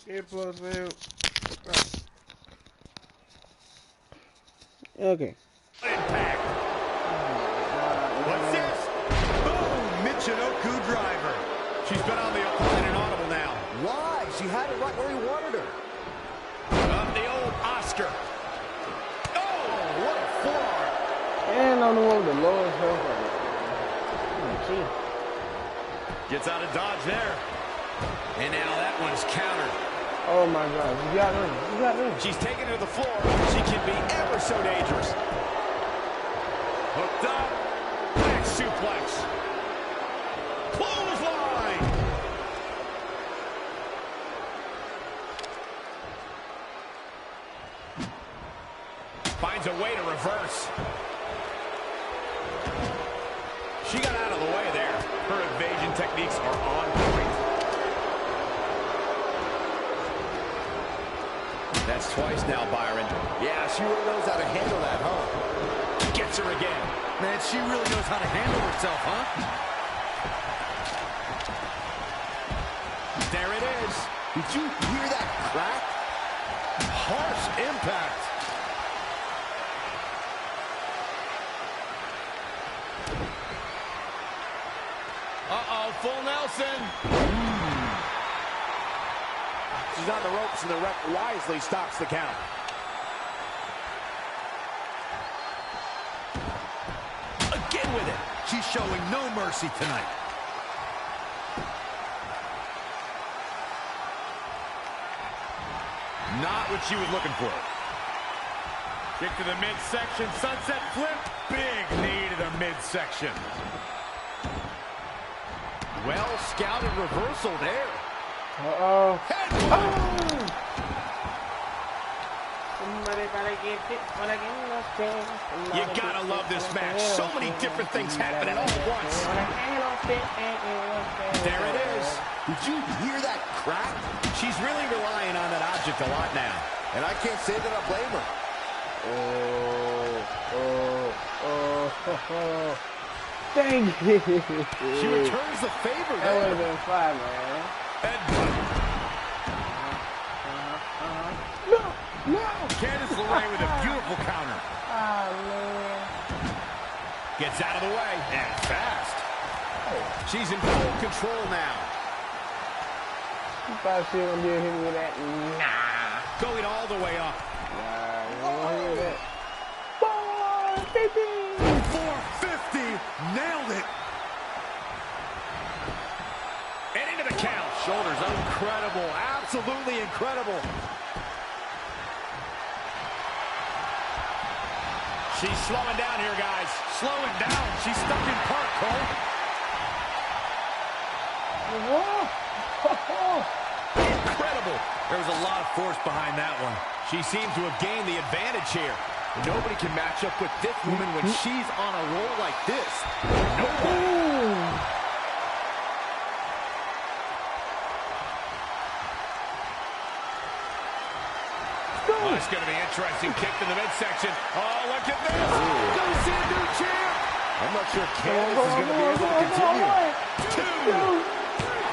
Get close, man. Okay. Impact. What's this? Boom! Michinoku driver. She's been on the line and audible now. Why? She had it right where he wanted her. The old Oscar. Oh, what a forearm. And on the one with the lowest health. Gets out of dodge there. And now that one's countered. Oh my God, you got her. You got her. She's taken to the floor. She can be ever so dangerous. Hooked up. Back suplex. Clothesline. Finds a way to reverse. She got out of the way there. Her evasion techniques are on point. That's twice now, Byron. Yeah, she really knows how to handle that, huh? Gets her again. Man, she really knows how to handle herself, huh? There it is. Did you hear that crack? Harsh impact. Uh-oh, full Nelson. She's on the ropes, and the ref wisely stops the count. Again with it. She's showing no mercy tonight. Not what she was looking for. Kick to the midsection, sunset flip. Big knee to the midsection. Well scouted reversal there. Uh-oh. You gotta love this match. So many different things happening all at once. There it is. Did you hear that crack? She's really relying on that object a lot now. And I can't say that I blame her. Dang it. She returns the favor there. That would have been fine, man. No. Candice LeRae with a beautiful counter. Oh, man. Gets out of the way. And fast. She's in full control now. You thought she was going to be able to hit me with that? Nah. Going all the way up. Nah, you won't hit me with that. 450. 450. Nailed it. And into the count. Shoulders incredible. Absolutely incredible. She's slowing down here, guys. Slowing down. She's stuck in park, Cole. Incredible. There was a lot of force behind that one. She seems to have gained the advantage here. Nobody can match up with this woman when she's on a roll like this. Nobody. Oh, it's going to be interesting. Kick to the midsection. Oh, look at this. Go see a new champ. I'm not sure Candice is going to be able to continue.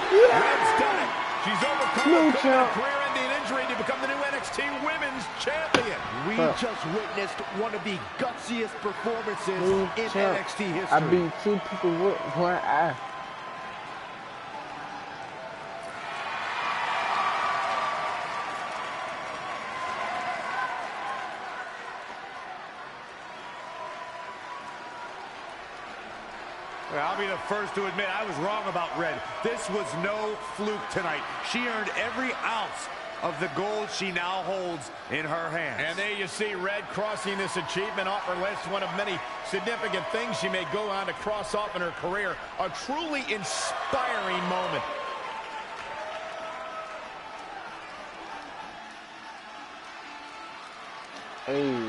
Red's done it. She's overcome a career-ending injury to become the new NXT Women's Champion. We just witnessed one of the gutsiest performances in NXT history. I beat 2 people with 1 eye. I'll be the first to admit I was wrong about Red. This was no fluke tonight. She earned every ounce of the gold she now holds in her hands. And there you see Red crossing this achievement off her list. One of many significant things she may go on to cross off in her career. A truly inspiring moment. Hey.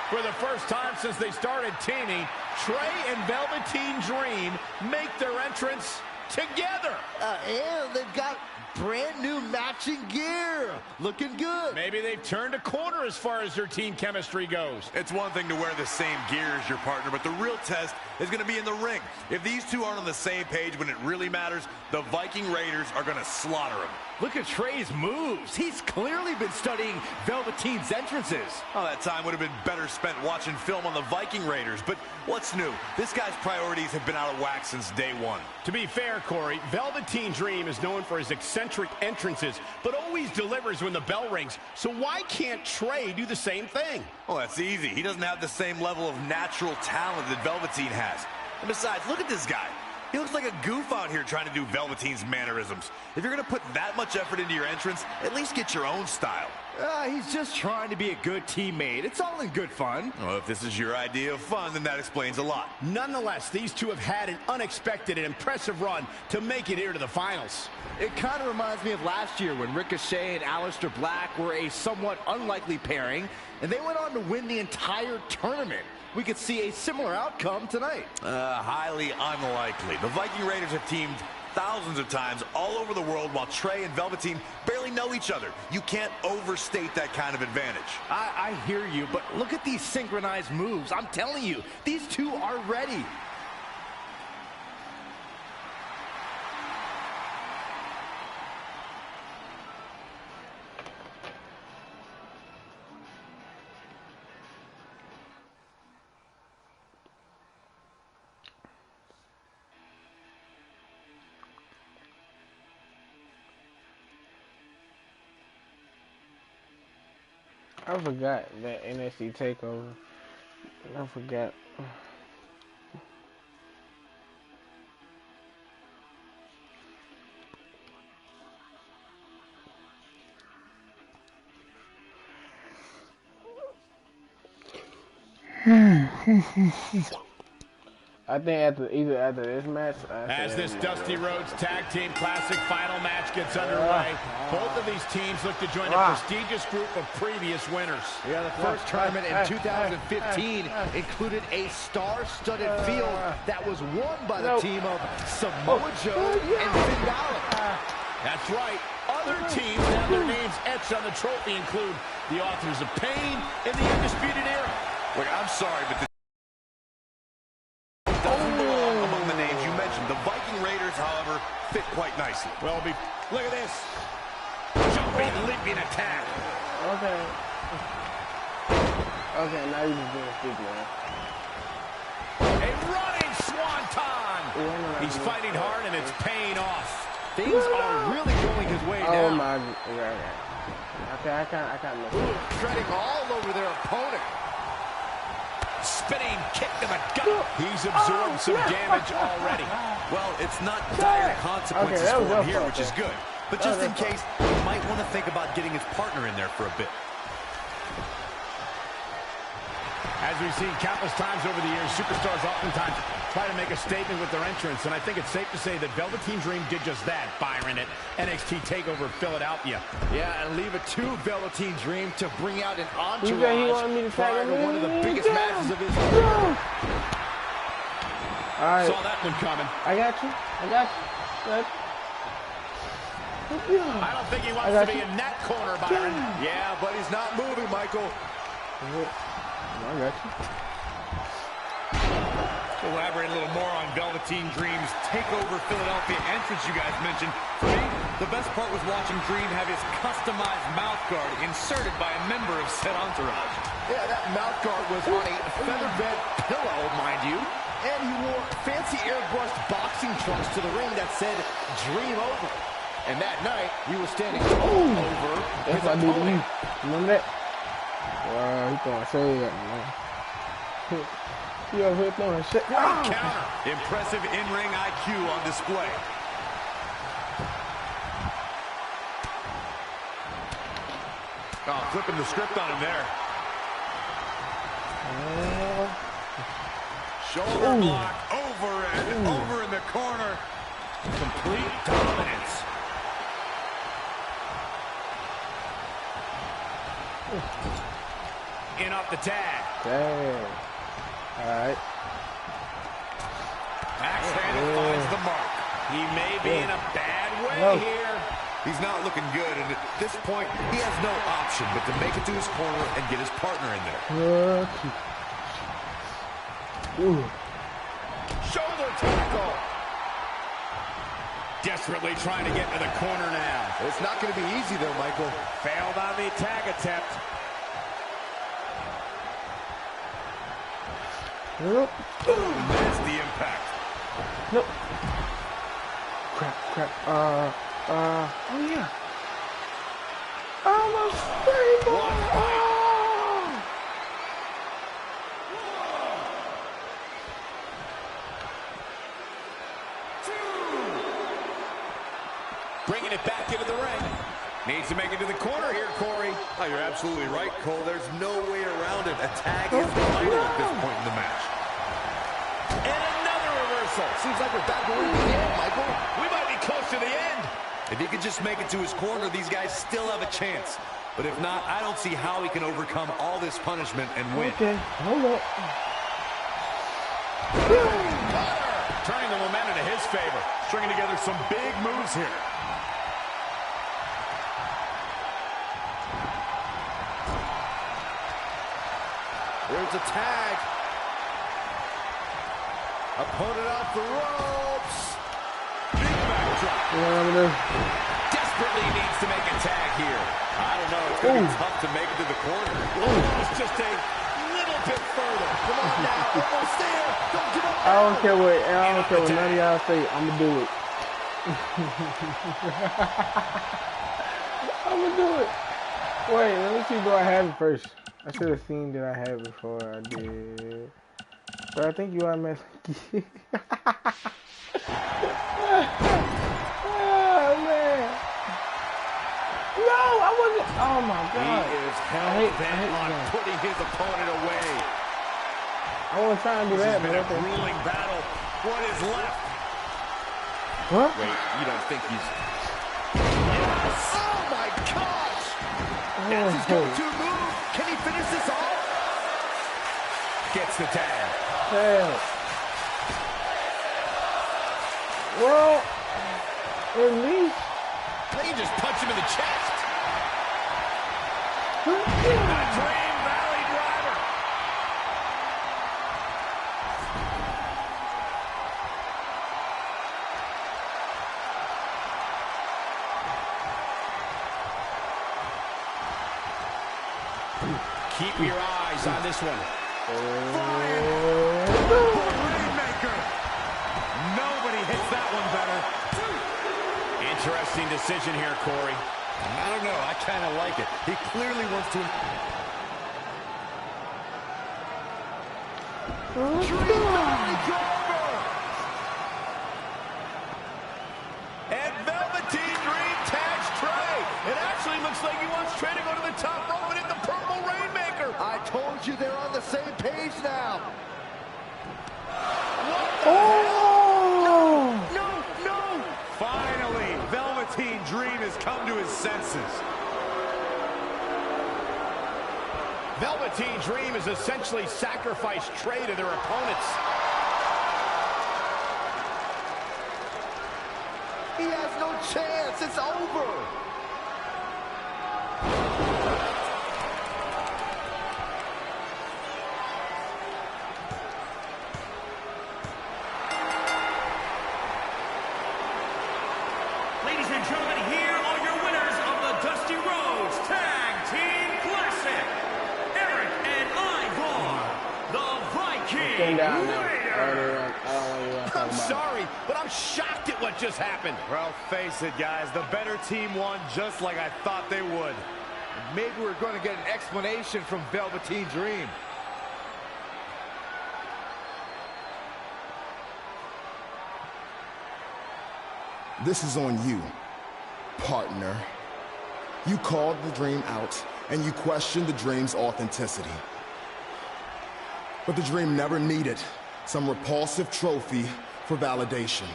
For the first time since they started teaming, Trey and Velveteen Dream make their entrance together. And they've got brand new matching gear. Looking good. Maybe they've turned a corner as far as their team chemistry goes. It's one thing to wear the same gear as your partner, but the real test is going to be in the ring. If these two aren't on the same page when it really matters, the Viking Raiders are going to slaughter them. Look at Trey's moves. He's clearly been studying Velveteen's entrances. Oh, that time would have been better spent watching film on the Viking Raiders. But what's new? This guy's priorities have been out of whack since day one. To be fair, Corey, Velveteen Dream is known for his eccentric entrances, but always delivers when the bell rings. So why can't Trey do the same thing? Well, that's easy. He doesn't have the same level of natural talent that Velveteen has. And besides, look at this guy. He looks like a goof out here trying to do Velveteen's mannerisms. If you're going to put that much effort into your entrance, at least get your own style. He's just trying to be a good teammate. It's all in good fun. Well, if this is your idea of fun, then that explains a lot. Nonetheless, these two have had an unexpected and impressive run to make it here to the finals. It kind of reminds me of last year when Ricochet and Aleister Black were a somewhat unlikely pairing, and they went on to win the entire tournament. We could see a similar outcome tonight. Highly unlikely. The Viking Raiders have teamed thousands of times all over the world while Trey and Velveteen barely know each other. You can't overstate that kind of advantage. I hear you, but look at these synchronized moves. I'm telling you, these two are ready. I forgot that NXT TakeOver. I forgot. I think either after this match. As this Dusty Rhodes Tag Team Classic final match gets underway, both of these teams look to join a prestigious group of previous winners. Yeah, the first tournament in 2015 included a star-studded field that was won by the team of Samoa Joe and Finn Balor. That's right. Other teams that have their names etched on the trophy include the Authors of Pain and the Undisputed Era. Look, I'm sorry, but doesn't belong among the names you mentioned. The Viking Raiders, however, fit quite nicely. Well, look at this. Jumping, leaping attack. Okay. Okay, now you just doing stupid, man. A running swanton. He's fighting hard, and it's paying off. Things are really going his way now. Oh, my God. Okay, I can't look. Treading all over their opponent. Spinning kick to the gut. He's absorbed some damage already. Well, it's not dire consequences for him here, which is good. But just in case, he might want to think about getting his partner in there for a bit. As we've seen countless times over the years, superstars oftentimes try to make a statement with their entrance, and I think it's safe to say that Velveteen Dream did just that, Byron, at NXT TakeOver Philadelphia. Yeah, and leave it to Velveteen Dream to bring out an entourage prior to one of the biggest matches of his career. All right. Saw that one coming. I got you. I don't think he wants to be in that corner, Byron. Yeah, but he's not moving, Michael. I got you. To elaborate a little more on Velveteen Dream's TakeOver Philadelphia entrance you guys mentioned. For me, the best part was watching Dream have his customized mouth guard inserted by a member of said entourage. Yeah, that mouth guard was on a feather bed pillow, mind you. And he wore fancy airbrushed boxing trunks to the ring that said Dream Over. And that night, he was standing over his opponent. Remember that? Wow, he throwing shade at me, man. He over here throwing shit. Counter. Impressive in-ring IQ on display. Oh, flipping the script on him there. Shoulder block over and over in the corner. Complete dominance. In off the tag. Dang. All right. Axe handle finds the mark. He may be in a bad way here. He's not looking good, and at this point, he has no option but to make it to his corner and get his partner in there. Shoulder tackle. Desperately trying to get to the corner now. It's not going to be easy, though, Michael. Failed on the tag attempt. Nope. That's the impact. Nope. Crap. Oh yeah. Almost stable. Oh. Bringing it back into the ring. Needs to make it to the corner here, Corey. Oh, you're absolutely right, Cole. There's no way around it. A tag is vital at this point in the match. And another reversal. Seems like we're back where we began, Michael. We might be close to the end. If he could just make it to his corner, these guys still have a chance. But if not, I don't see how he can overcome all this punishment and win. Okay, hold up. Turning the momentum to his favor. Stringing together some big moves here. There's a tag. Opponent off the ropes. Big backdrop. Desperately needs to make a tag here. I don't know. It's going to be tough to make it to the corner. It's just a little bit further. Come on now. Almost there. Don't give up. I don't care what none of y'all say. I'm gonna do it. I'm gonna do it. Wait, let me see. Do I have it first? I should have seen that I had it before I did. But I think you automatically. Oh man. No, I wasn't. Oh my god. He is hell-bent on putting his opponent away. I wasn't trying to do that, It's been but a grueling battle. What is left? What? Wait, you don't think he's... Yes! Oh my gosh! That's his go-to move. Can he finish this off? Gets the tag. Hell. Well, at least. They just punch him in the chest. A Dream Valley driver. Keep your eyes on this one. Flying Rainmaker. Nobody hits that one better. Interesting decision here, Corey. I don't know. I kind of like it. He clearly wants to... And Velveteen Dream tags Trey. It actually looks like he wants Trey to go to the top rope and hit the purple Rainmaker. I told you they're on the same page now. What the hell? No. Finally, Velveteen Dream has come to his senses. Velveteen Dream has essentially sacrificed Trey to their opponents. He has no chance. It's over. Ladies and gentlemen, here are your winners of the Dusty Rhodes Tag Team Classic. Eric and Ivar, the Viking Raiders. I'm sorry, but I'm shocked at what just happened. Well, face it, guys. The better team won just like I thought they would. Maybe we're going to get an explanation from Velveteen Dream. This is on you, partner. You called the Dream out, and you questioned the Dream's authenticity. But the Dream never needed some repulsive trophy for validation.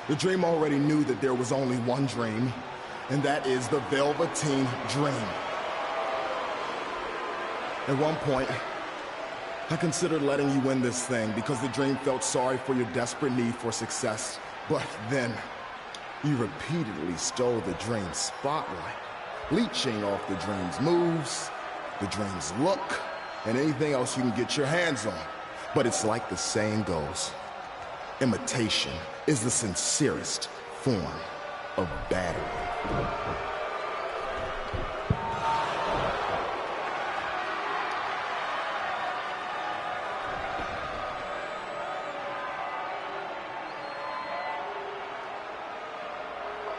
The Dream already knew that there was only one Dream, and that is the Velveteen Dream. At one point, I considered letting you win this thing because the Dream felt sorry for your desperate need for success. But then, You repeatedly stole the Dream spotlight, leeching off the Dream's moves, the Dream's look, and anything else you can get your hands on. But it's like the saying goes, imitation is the sincerest form of battery.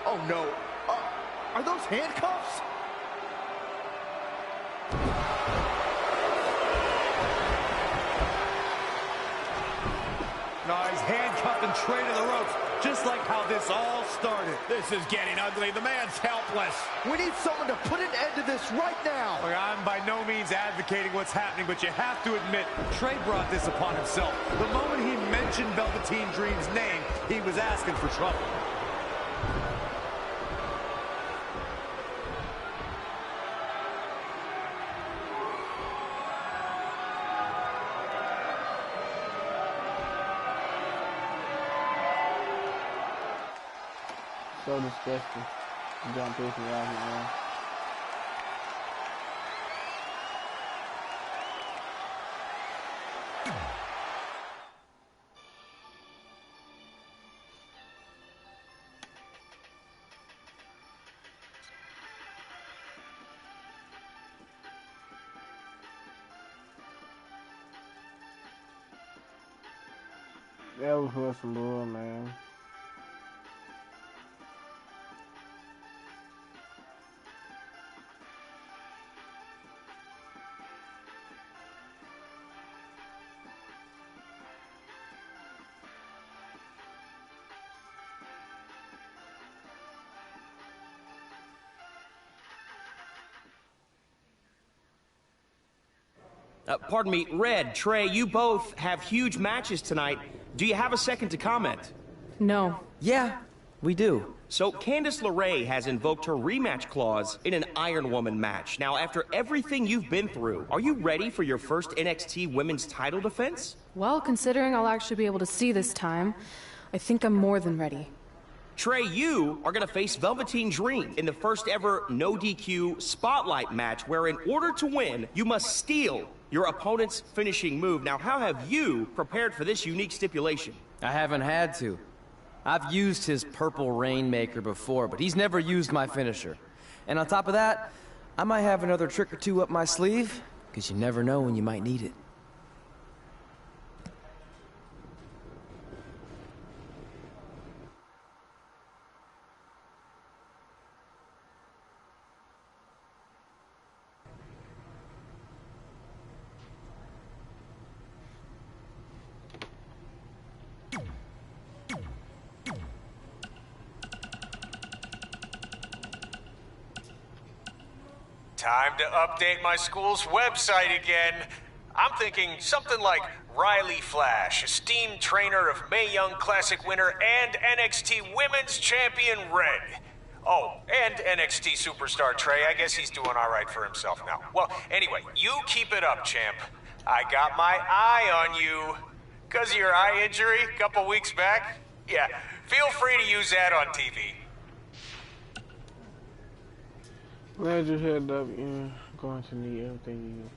Oh no, are those handcuffs? No, he's handcuffing Trey to the ropes, just like how this all started. This is getting ugly. The man's helpless. We need someone to put an end to this right now. Look, I'm by no means advocating what's happening, but you have to admit, Trey brought this upon himself. The moment he mentioned Velveteen Dream's name, he was asking for trouble. So disgusting. Jump pissed me off, man. That was for some bull, man. Pardon me, Red, Trey, you both have huge matches tonight. Do you have a second to comment? No. Yeah, we do. So, Candice LeRae has invoked her rematch clause in an Iron Woman match. Now, after everything you've been through, are you ready for your first NXT Women's title defense? Well, considering I'll actually be able to see this time, I think I'm more than ready. Trey, you are going to face Velveteen Dream in the first ever no DQ spotlight match, where in order to win, you must steal your opponent's finishing move. Now, how have you prepared for this unique stipulation? I haven't had to. I've used his purple Rainmaker before, but he's never used my finisher. And on top of that, I might have another trick or two up my sleeve, because you never know when you might need it. Time to update my school's website again. I'm thinking something like Riley Flash, esteemed trainer of Mae Young Classic winner and NXT Women's Champion Red. Oh, and NXT Superstar Trey. I guess he's doing all right for himself now. Well, anyway, you keep it up, champ. I got my eye on you. 'Cause of your eye injury a couple weeks back? Yeah, feel free to use that on TV. Glad you head up. You're going to need everything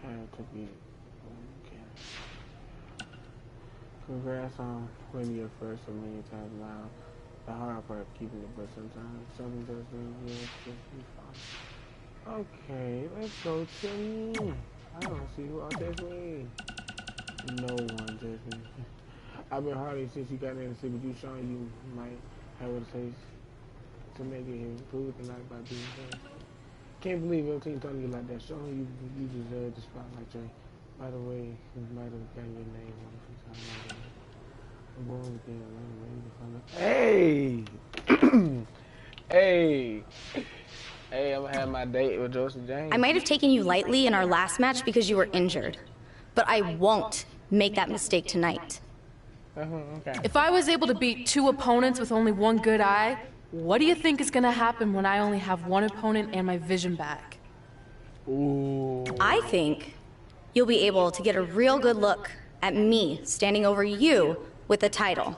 you have to get. Okay. Congrats on winning your first a million times now. The hard part keeping it, but sometimes something doesn't just be fine. Okay, let's go to me. I don't see who else that's me. No one, Jasmine. I've been hardly since you got in the city, but you showing you might have what it takes to make it here. Prove it tonight by being there. Can't believe your team told you like that. Show you deserve the spotlight, Trey. By the way, you might have gotten your name on from time. I'm born again. Hey! Hey, I'm gonna have my date with Joseph James. I might have taken you lightly in our last match because you were injured, but I won't make that mistake tonight. Okay. If I was able to beat 2 opponents with only 1 good eye, what do you think is gonna happen when I only have 1 opponent and my vision back? Ooh. I think you'll be able to get a real good look at me standing over you with the title,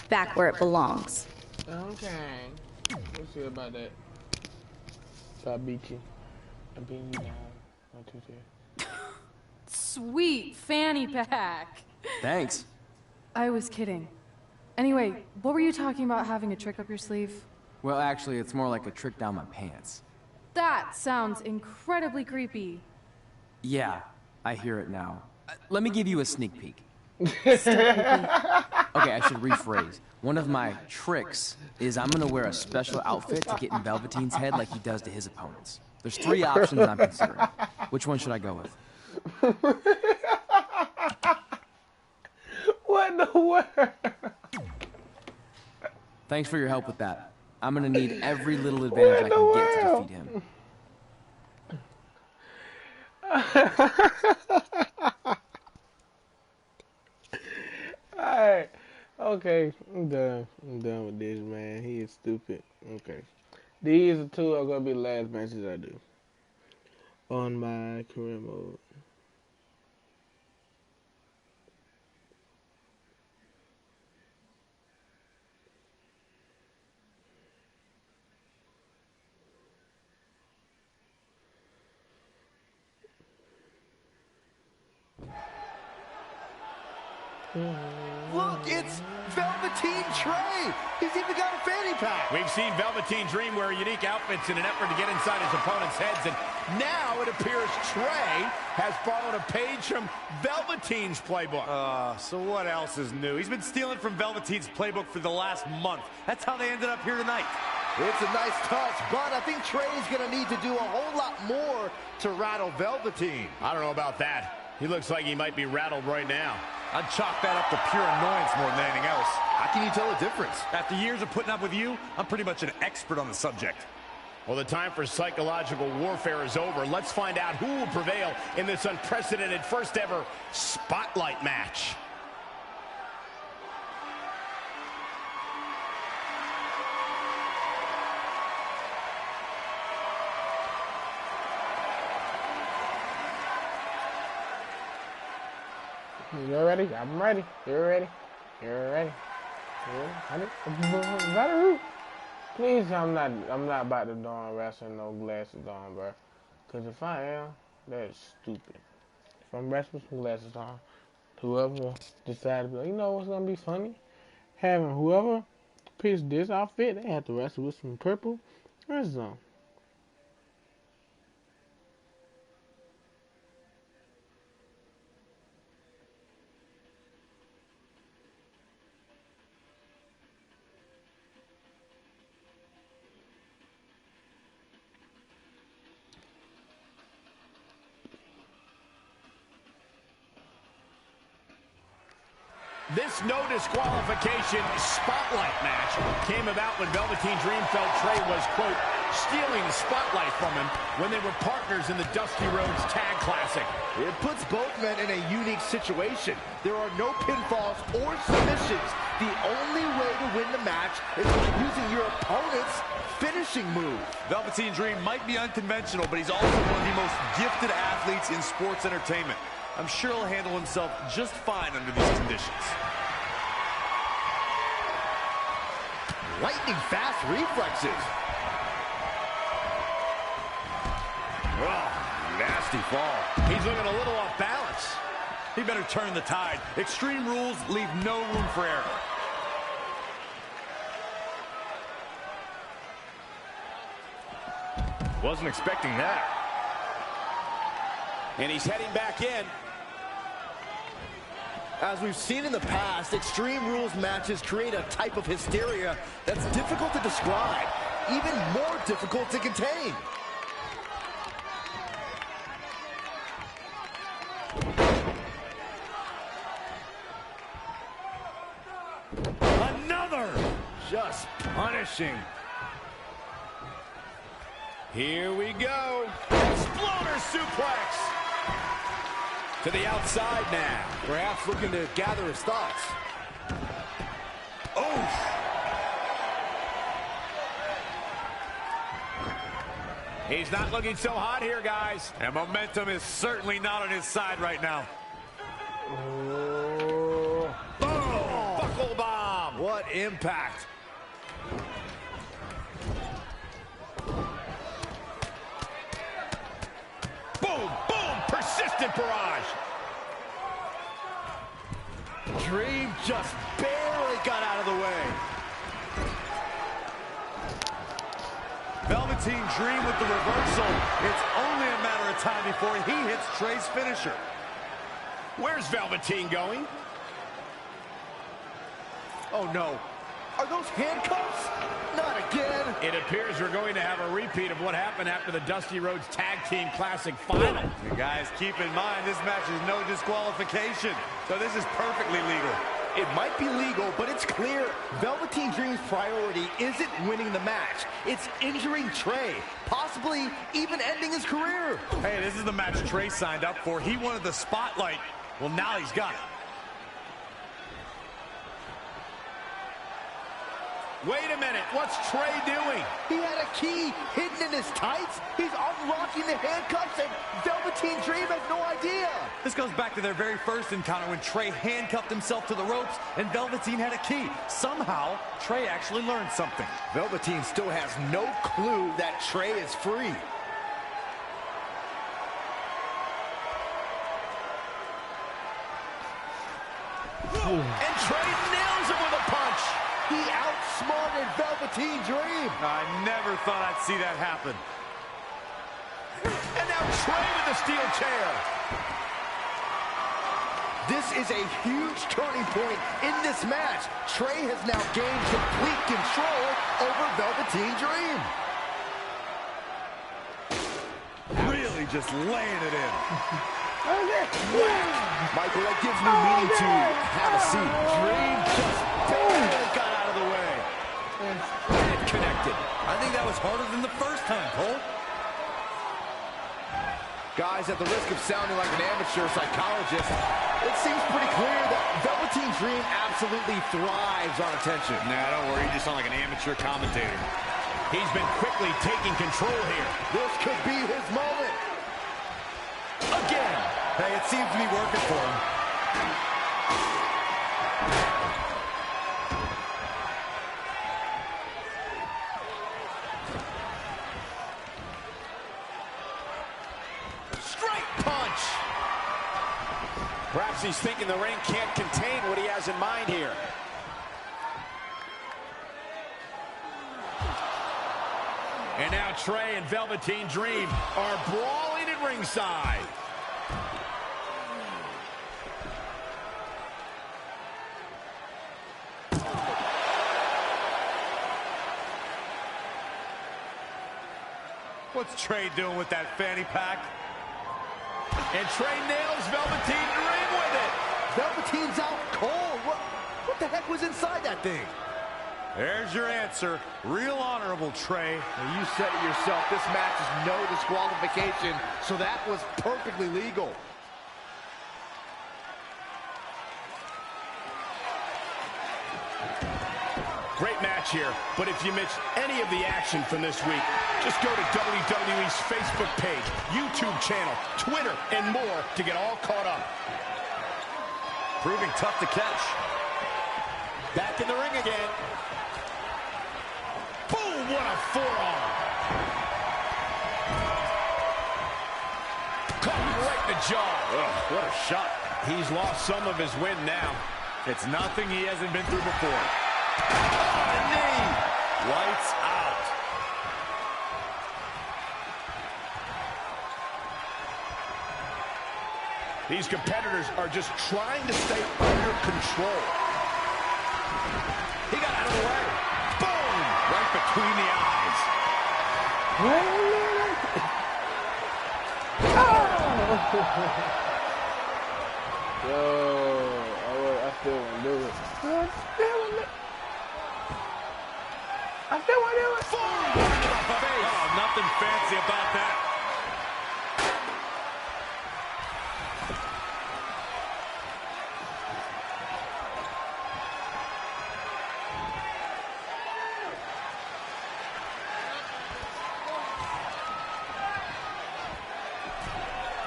back where it belongs. Okay. Let's see about that. So I beat you. I beat you down. 1, 2, 3. Sweet fanny pack. Thanks. I was kidding. Anyway, what were you talking about having a trick up your sleeve? Well, actually, it's more like a trick down my pants. That sounds incredibly creepy. Yeah, I hear it now. Let me give you a sneak peek. Okay, I should rephrase. One of my tricks is I'm gonna wear a special outfit to get in Velveteen's head like he does to his opponents. There's 3 options I'm considering. Which one should I go with? What the word? Thanks for your help with that. I'm gonna need every little advantage I can get to defeat him. Alright. Okay. I'm done. I'm done with this, man. He is stupid. Okay. These are 2 are gonna be the last matches I do on my career mode. Look, it's Velveteen Trey. He's even got a fanny pack. We've seen Velveteen Dream wear unique outfits in an effort to get inside his opponent's heads, and now it appears Trey has borrowed a page from Velveteen's playbook. So what else is new? He's been stealing from Velveteen's playbook for the last month. That's how they ended up here tonight. It's a nice touch, but I think Trey's going to need to do a whole lot more to rattle Velveteen. I don't know about that. He looks like he might be rattled right now. I'd chalk that up to pure annoyance more than anything else. How can you tell the difference? After years of putting up with you, I'm pretty much an expert on the subject. Well, the time for psychological warfare is over. Let's find out who will prevail in this unprecedented first ever Spotlight match. You're ready? I'm ready. You're ready? You're ready? You're ready? Please, I'm not about to darn wrestling no glasses on, bro. Cause if I am, that's stupid. If I'm wrestling with some glasses on, whoever decides to be like, you know what's gonna be funny? Having whoever picks this outfit, they have to wrestle with some purple glasses on. This no disqualification spotlight match came about when Velveteen Dream felt Trey was, quote, stealing the spotlight from him when they were partners in the Dusty Rhodes Tag Classic. It puts both men in a unique situation. There are no pinfalls or submissions. The only way to win the match is by using your opponent's finishing move. Velveteen Dream might be unconventional, but he's also one of the most gifted athletes in sports entertainment. I'm sure he'll handle himself just fine under these conditions. Lightning fast reflexes. Oh, nasty fall. He's looking a little off balance. He better turn the tide. Extreme Rules leave no room for error. Wasn't expecting that. And he's heading back in. As we've seen in the past, Extreme Rules matches create a type of hysteria that's difficult to describe, even more difficult to contain. Another! Just punishing. Here we go. Exploder suplex. To the outside now. Perhaps looking to gather his thoughts. Oh! He's not looking so hot here, guys. And momentum is certainly not on his side right now. Oh! Buckle bomb. What impact. Boom, boom, persistent barrage. Dream just barely got out of the way. Velveteen Dream with the reversal. It's only a matter of time before he hits Trey's finisher. Where's Velveteen going? Oh no. Are those handcuffs? Not again. It appears we're going to have a repeat of what happened after the Dusty Rhodes Tag Team Classic final. You guys, keep in mind, this match is no disqualification, so this is perfectly legal. It might be legal, but it's clear Velveteen Dream's priority isn't winning the match. It's injuring Trey, possibly even ending his career. Hey, this is the match Trey signed up for. He wanted the spotlight. Well, now he's got it. Wait a minute, what's Trey doing? He had a key hidden in his tights. He's unlocking the handcuffs, and Velveteen Dream has no idea. This goes back to their very first encounter when Trey handcuffed himself to the ropes and Velveteen had a key. Somehow, Trey actually learned something. Velveteen still has no clue that Trey is free. And Trey nails him with a punch. He outsmarted Velveteen Dream. I never thought I'd see that happen. And now Trey with the steel chair. This is a huge turning point in this match. Trey has now gained complete control over Velveteen Dream. Really just laying it in. Michael, that gives me meaning to have a seat. Dream just barely got out of the way. And connected. I think that was harder than the first time, Cole. Guys, at the risk of sounding like an amateur psychologist, it seems pretty clear that Velveteen Dream absolutely thrives on attention. Nah, don't worry, you just sound like an amateur commentator. He's been quickly taking control here. This could be his moment. Again. Hey, it seems to be working for him. Perhaps he's thinking the ring can't contain what he has in mind here. And now Trey and Velveteen Dream are brawling at ringside. What's Trey doing with that fanny pack? And Trey nails Velveteen Dream with it. Velveteen's out cold. What the heck was inside that thing? There's your answer. Real honorable, Trey. Well, you said it yourself. This match is no disqualification, so that was perfectly legal. Great match here, but if you missed any of the action from this week, just go to WWE's Facebook page, YouTube channel, Twitter, and more to get all caught up. Proving tough to catch. Back in the ring again. Boom, what a forearm. Caught right in the jaw. Ugh, what a shot. He's lost some of his wind now. It's nothing he hasn't been through before. Oh, the knee! Lights out. These competitors are just trying to stay under control. He got out of the way. Boom! Right between the eyes. Yo, I still want to do it. I still want to do it. Oh, nothing fancy about that.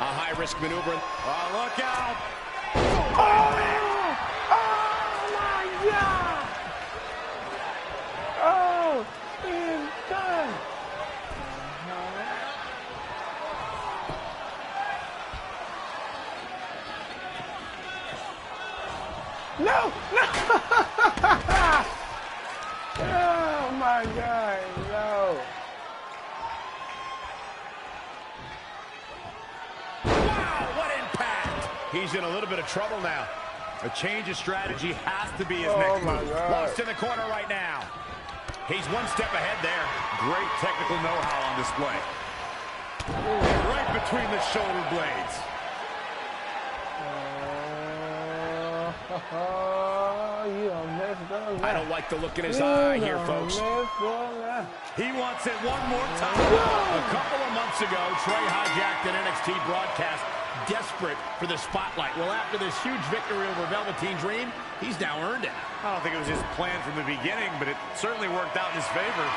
A high-risk maneuver. Oh, look out. Oh my God! Oh, it's done. No! No! Oh my God, no. Wow, what impact! He's in a little bit of trouble now. A change of strategy has to be his next move. Lost in the corner right now. He's one step ahead there. Great technical know-how on display. And right between the shoulder blades. You done messed up. I don't like the look in his eye here, folks. He wants it one more time. A couple of months ago, Trey hijacked an NXT broadcast, desperate for the spotlight. Well, after this huge victory over Velveteen Dream, he's now earned it. I don't think it was his plan from the beginning, but it certainly worked out in his favor.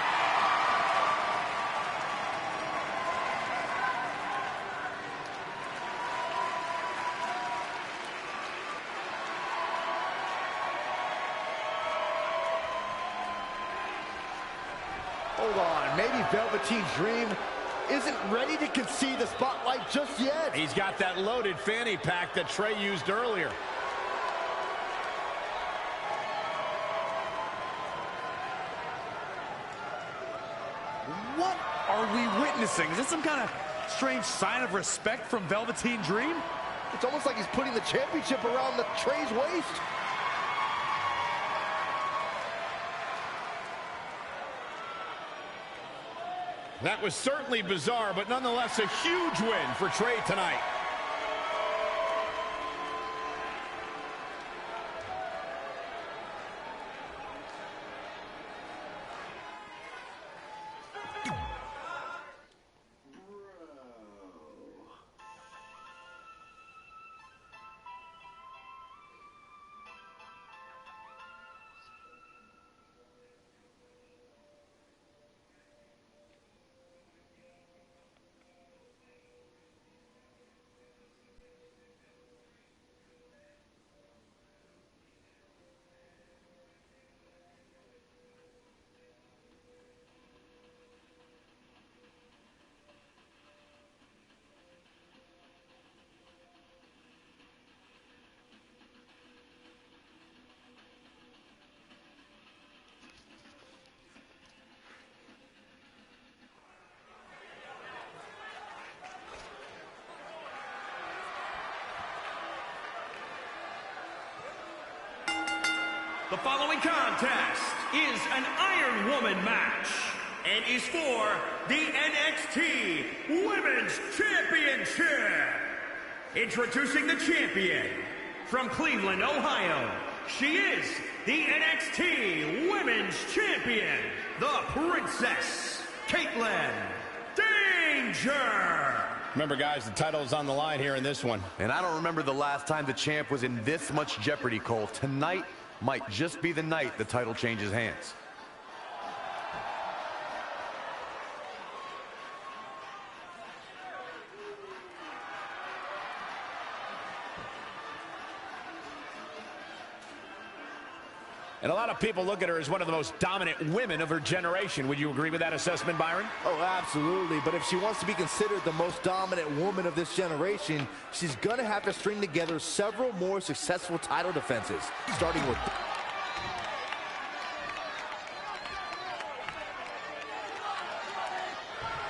Hold on, maybe Velveteen Dream isn't ready to concede the spotlight just yet. He's got that loaded fanny pack that Trey used earlier. What are we witnessing? Is this some kind of strange sign of respect from Velveteen Dream? It's almost like he's putting the championship around the Trey's waist. That was certainly bizarre, but nonetheless a huge win for Trey tonight. The following contest is an Iron Woman match and is for the NXT Women's Championship. Introducing the champion from Cleveland, Ohio. She is the NXT Women's Champion, the Princess Caitlin Danger. Remember, guys, the title is on the line here in this one. And I don't remember the last time the champ was in this much jeopardy, Cole. Tonight might just be the night the title changes hands. And a lot of people look at her as one of the most dominant women of her generation. Would you agree with that assessment, Byron? Oh, absolutely. But if she wants to be considered the most dominant woman of this generation, she's going to have to string together several more successful title defenses, starting with...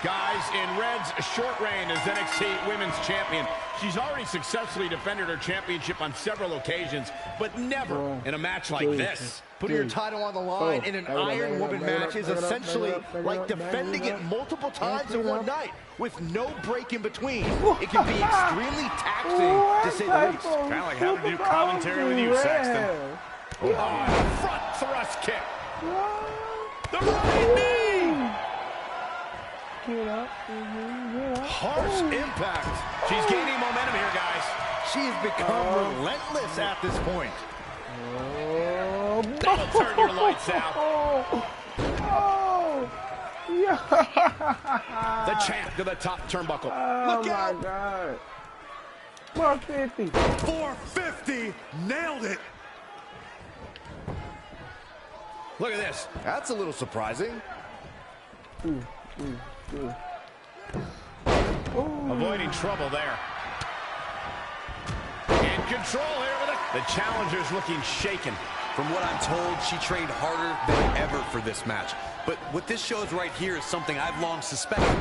Guys, in Red's short reign as NXT Women's Champion, she's already successfully defended her championship on several occasions, but never in a match like this. Putting your title on the line in an Iron Woman match is essentially like defending it multiple times in one night with no break in between. It can be extremely taxing, to say the least. Kind of like having to do commentary with you, Sexton. Oh, front thrust kick. The right knee. Harsh impact. She's gaining momentum here, guys. She has become relentless at this point. That'll turn your lights out. The champ to the top turnbuckle. Look out. My God. 450. 450. Nailed it. Look at this. That's a little surprising. Avoiding trouble there. And control here with it. The challenger's looking shaken. From what I'm told, she trained harder than ever for this match. But what this shows right here is something I've long suspected.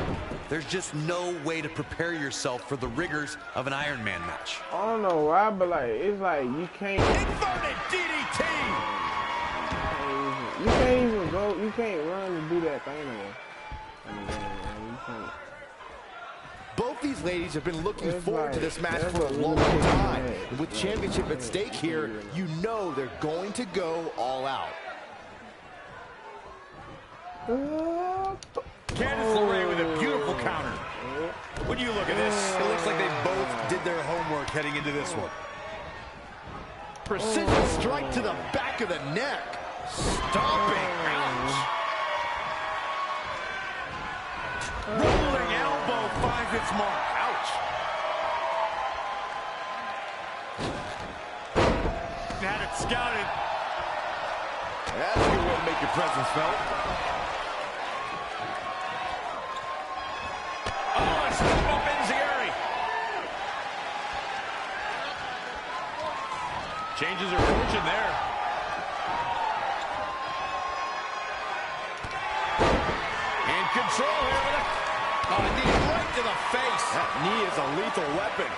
There's just no way to prepare yourself for the rigors of an Iron Man match. I don't know why, but like it's like you can't. Inverted DDT. You can't even go. You can't run and do that thing anymore. You can't. Both these ladies have been looking forward to this match for a long time. And with championship at stake here, you know they're going to go all out. Candice LeRae with a beautiful counter. When you look at this, It looks like they both did their homework heading into this one. Precision strike to the back of the neck. Stomping. Ouch. rolling elbow finds its mark. Ouch. Had it scouted. That's a good way to make your presence felt. Oh, a step up Enziguri. Changes her fortune there. In control here with it. Oh, a knee right to the face. That knee is a lethal weapon.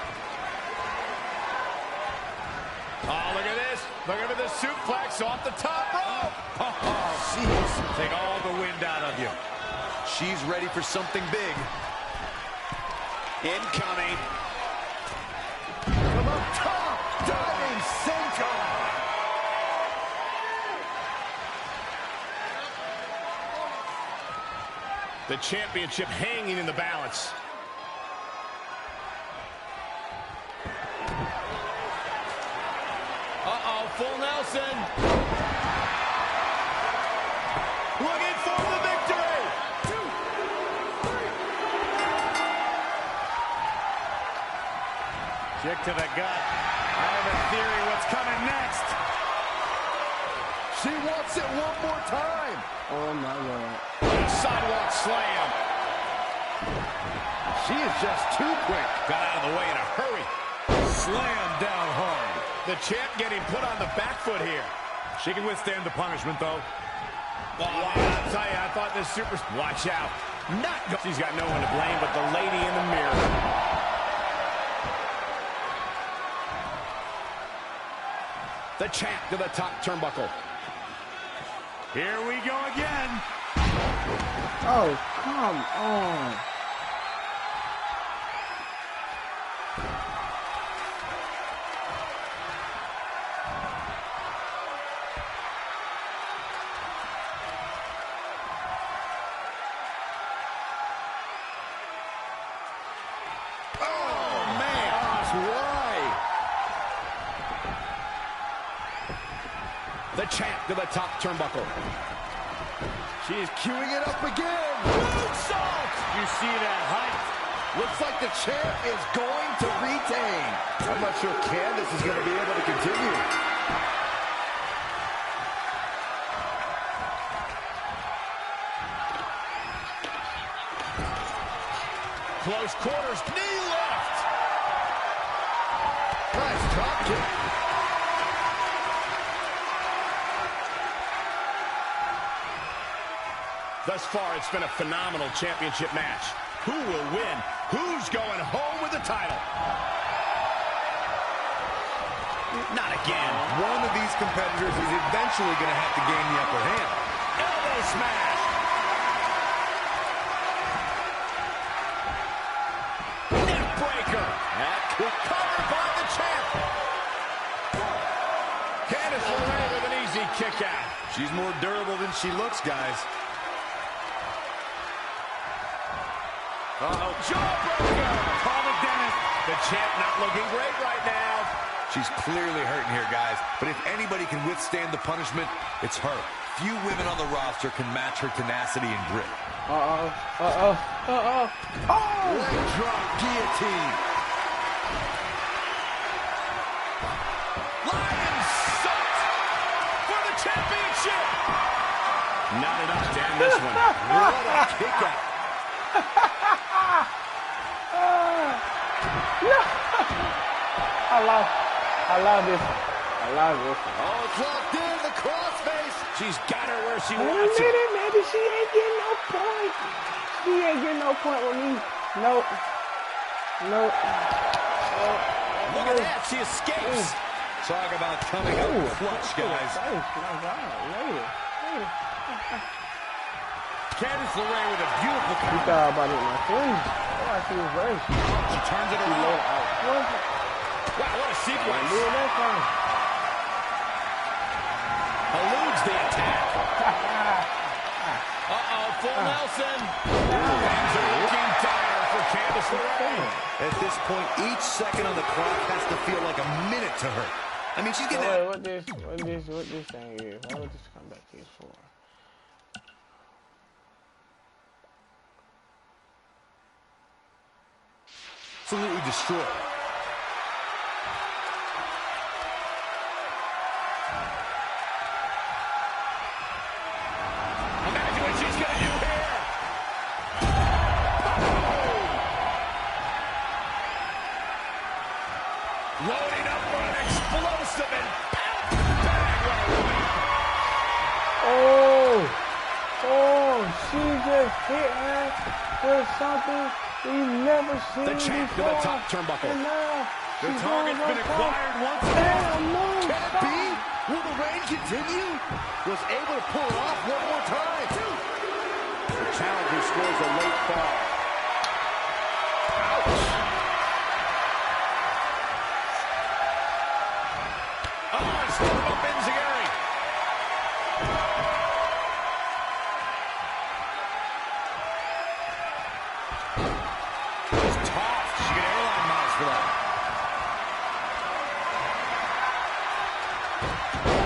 Oh, look at this. Look at the suplex off the top rope. Oh, jeez. Take all the wind out of you. She's ready for something big. Incoming. From up top, diving senton. The championship hanging in the balance. Uh-oh, full Nelson. Looking for the victory. 2, 3. Kick to the gut. I have a theory what's coming next. She wants it one more time. Oh my God. Sidewalk slam. She is just too quick. Got out of the way in a hurry. Slam down hard. The champ getting put on the back foot here. She can withstand the punishment, though. Oh, I'll tell you, I thought this super... Watch out. She's got no one to blame but the lady in the mirror. The champ to the top turnbuckle. Here we go again. Oh, come on. The champ to the top turnbuckle. She is queuing it up again. Moonsault! You see that height? Looks like the champ is going to retain. I'm not sure Candice is going to be able to continue. Close quarters, knee left. Nice drop kick. Thus far, it's been a phenomenal championship match. Who will win? Who's going home with the title? Not again. One of these competitors is eventually going to have to gain the upper hand. Elbow smash. Neck breaker. That could cover by the champ. Candice LeRae with an easy kick out. She's more durable than she looks, guys. Uh-oh, jawbreaker! Call it Dennis. The champ not looking great right now. She's clearly hurting here, guys. But if anybody can withstand the punishment, it's her. Few women on the roster can match her tenacity and grit. Leg drop guillotine. Lion salt for the championship. Not enough to end this one. What a kick out. I lost. I love this one. I love this one. Oh, it's locked in, the crossface. She's got her where she Wait a wants it. minute, maybe she ain't getting no point. She ain't getting no point with me. Nope. Nope. Look at that, she escapes. Talk about coming up clutch, guys. Oh, my God, later. Candice LeRae with a beautiful You counter. thought about it in my face. Oh, I see reverse. She turns it around. Wow, what a sequence. Do it that time. Eludes the attack. Uh-oh, full Nelson. Things are looking dire for Candice LeRae. At this point, each second on the clock has to feel like a minute to her. I mean, she's getting that. What this thing is? Why would this come back here for? Absolutely destroyed. Imagine what she's going to do here. Loading up for an explosive and She just hit her with something we've never seen the champ to before. the top turnbuckle. And now The target's been acquired once more. Can it be? Will the reign continue? Was able to pull it off one more time. The challenger scores a late fall. Oh, it's still up Enziguri. It's tough. She get airline miles for that.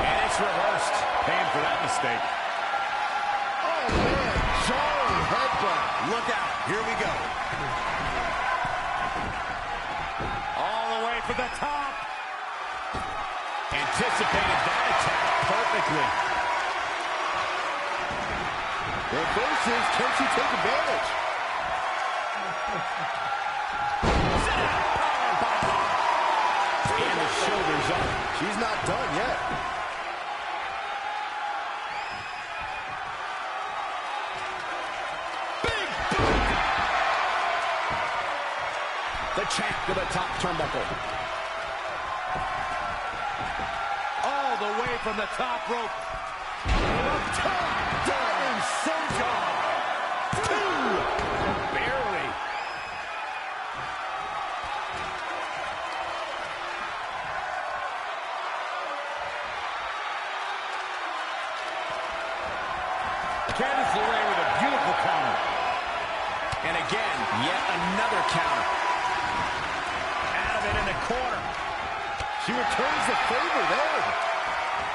And it's reversed. Paying for that mistake. Oh, man. Jarring headbutt. Look out. Here we go. All the way for the top. Anticipated that attack perfectly. Reverses. Can she take advantage? And the shoulders up. She's not done yet. Big boot. The champ to the top turnbuckle. All the way from the top rope. Up top. Diving senton. Two. Barely. Candice LeRae with a beautiful counter. And again, yet another counter. Out of it in the corner. She returns the favor there.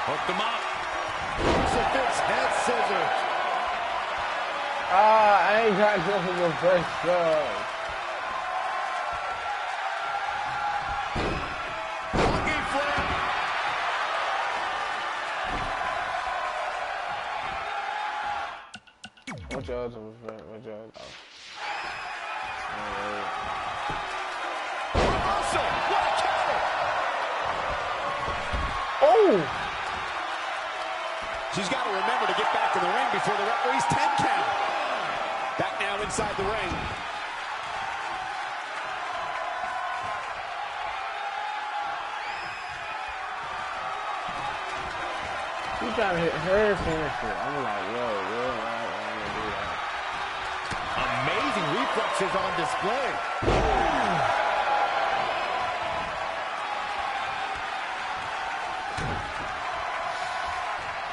Hooked him up. Crucifix head scissors. I ain't got nothing to first though. Monkey flip. What y'all doing? What y'all? Reversal. What a counter. Oh! She's got to remember to get back in the ring before the referee's 10 count. Back now inside the ring. She's trying to hit her finisher. I'm like, yo, real life, I want to do that. Amazing reflexes on display.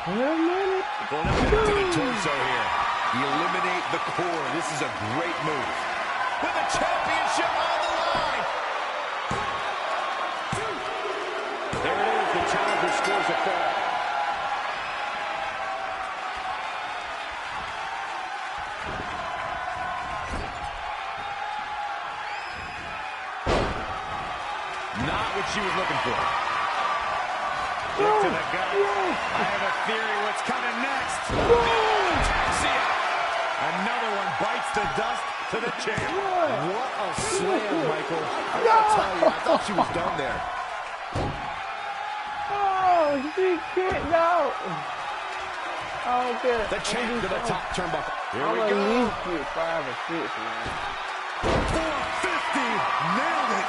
Going up to the torso here. You eliminate the core. This is a great move. With the championship on the line. There it is. The challenger scores a fall. Not what she was looking for. Kick to the gut. I have a theory what's coming next. Ataxia. Another one bites the dust to the champ. What a slam, Michael. I gotta tell you, I thought she was done there. she kicked out. I don't care. The champ to the top turnbuckle. Here we I'm go. at least get 5 or 6, man. 450. Nailed it.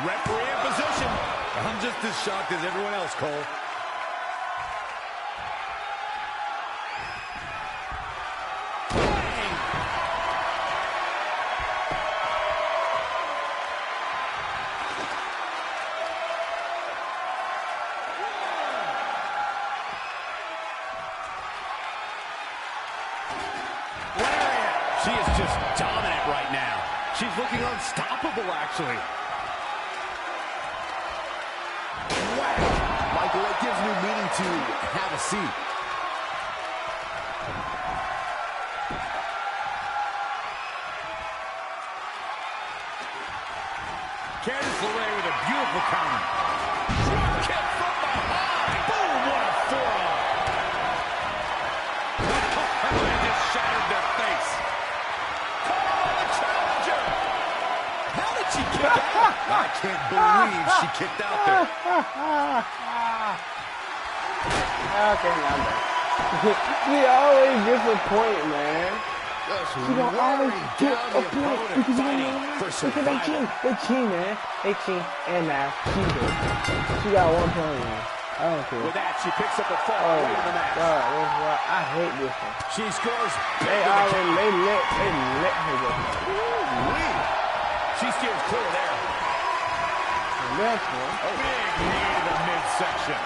Referee in position. I'm just as shocked as everyone else, Cole. She is just dominant right now. She's looking unstoppable, actually. Wow. Michael, it gives new meaning to have a seat. Candice LeRae with a beautiful counter. Drop kick from behind. Boom, what a forearm. They just shattered their face. Challenger. How did she kick out? I can't believe she kicked out there. Okay, now I'm back. She always disappoint, man. She don't always disappoint because you know because they cheat, man. They cheat, and now she did. She got 1 point, man. I don't care. With that, she picks up a fall late in the match. God, I hate this one. She scores. They let her go. She steers clear there. And that's one. A big knee to the midsection.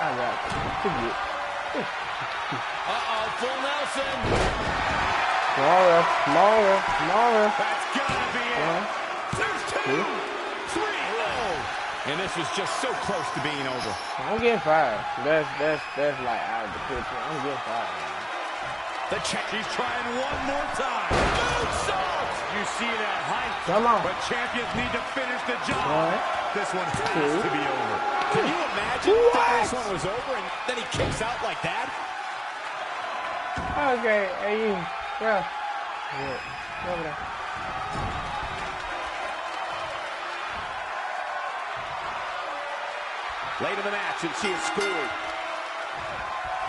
I got it. Forget. Uh-oh, full Nelson. Smaller. That's gotta be it. There's 2, 3. Oh. And this was just so close to being over. I'm getting 5. That's like out of the picture. I'm getting 5. Man. The champ. She's trying one more time. Moonsault. You see that height. Come on. But champions need to finish the job. 1, this one has to be over. Can you imagine if this one was over and then he kicks out like that? Okay, hey you. Yeah. Over there. Late in the match, and she is scored.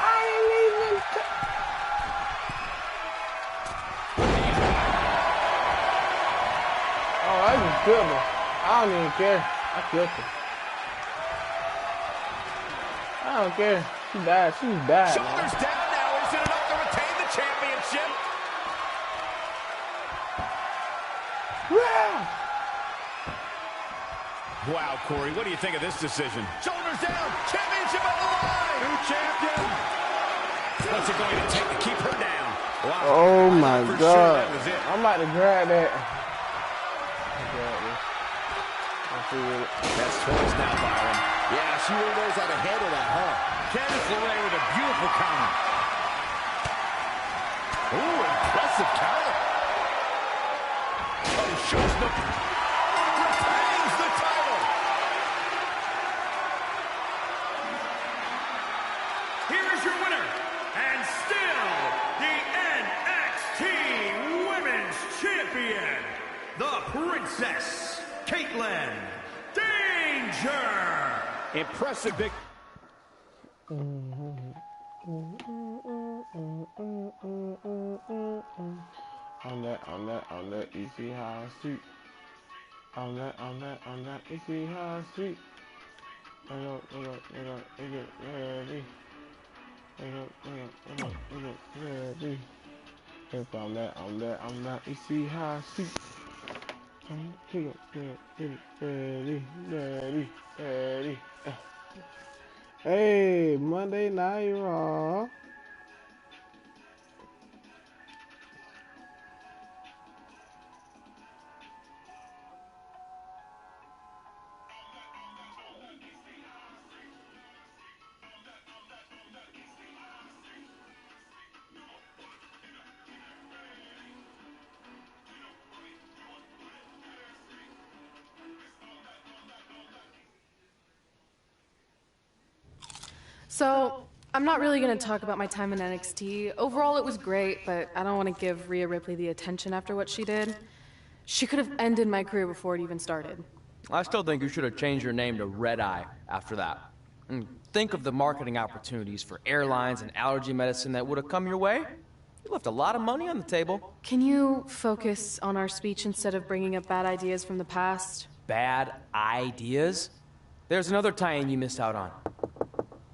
I ain't even. Oh, I just killed her. I don't even care. I killed her. I don't care. She died. She's died. Shoulders down now. Is it enough to retain the championship? Wow, Corey, what do you think of this decision? Shoulders down. Championship on the line. New champion. What's it going to take to keep her down? Wow. Oh, my For God. sure that was it. I'm about to grab that. That's twice now, Byron. Yeah, she really knows how to handle that, huh? Candice LeRae with a beautiful counter. Ooh, impressive counter. Oh, shows the... retains the title. Here is your winner, and still the NXT Women's Champion, the Princess Caitlyn Danger. Impressive big... On that, you see how I shoot. On that, you see how I shoot. If on that, you see how I shoot. Ready. Hey, Monday Night Raw. So, I'm not really going to talk about my time in NXT. Overall, it was great, but I don't want to give Rhea Ripley the attention after what she did. She could have ended my career before it even started. I still think you should have changed your name to Red Eye after that. And think of the marketing opportunities for airlines and allergy medicine that would have come your way. You left a lot of money on the table. Can you focus on our speech instead of bringing up bad ideas from the past? Bad ideas? There's another tie-in you missed out on.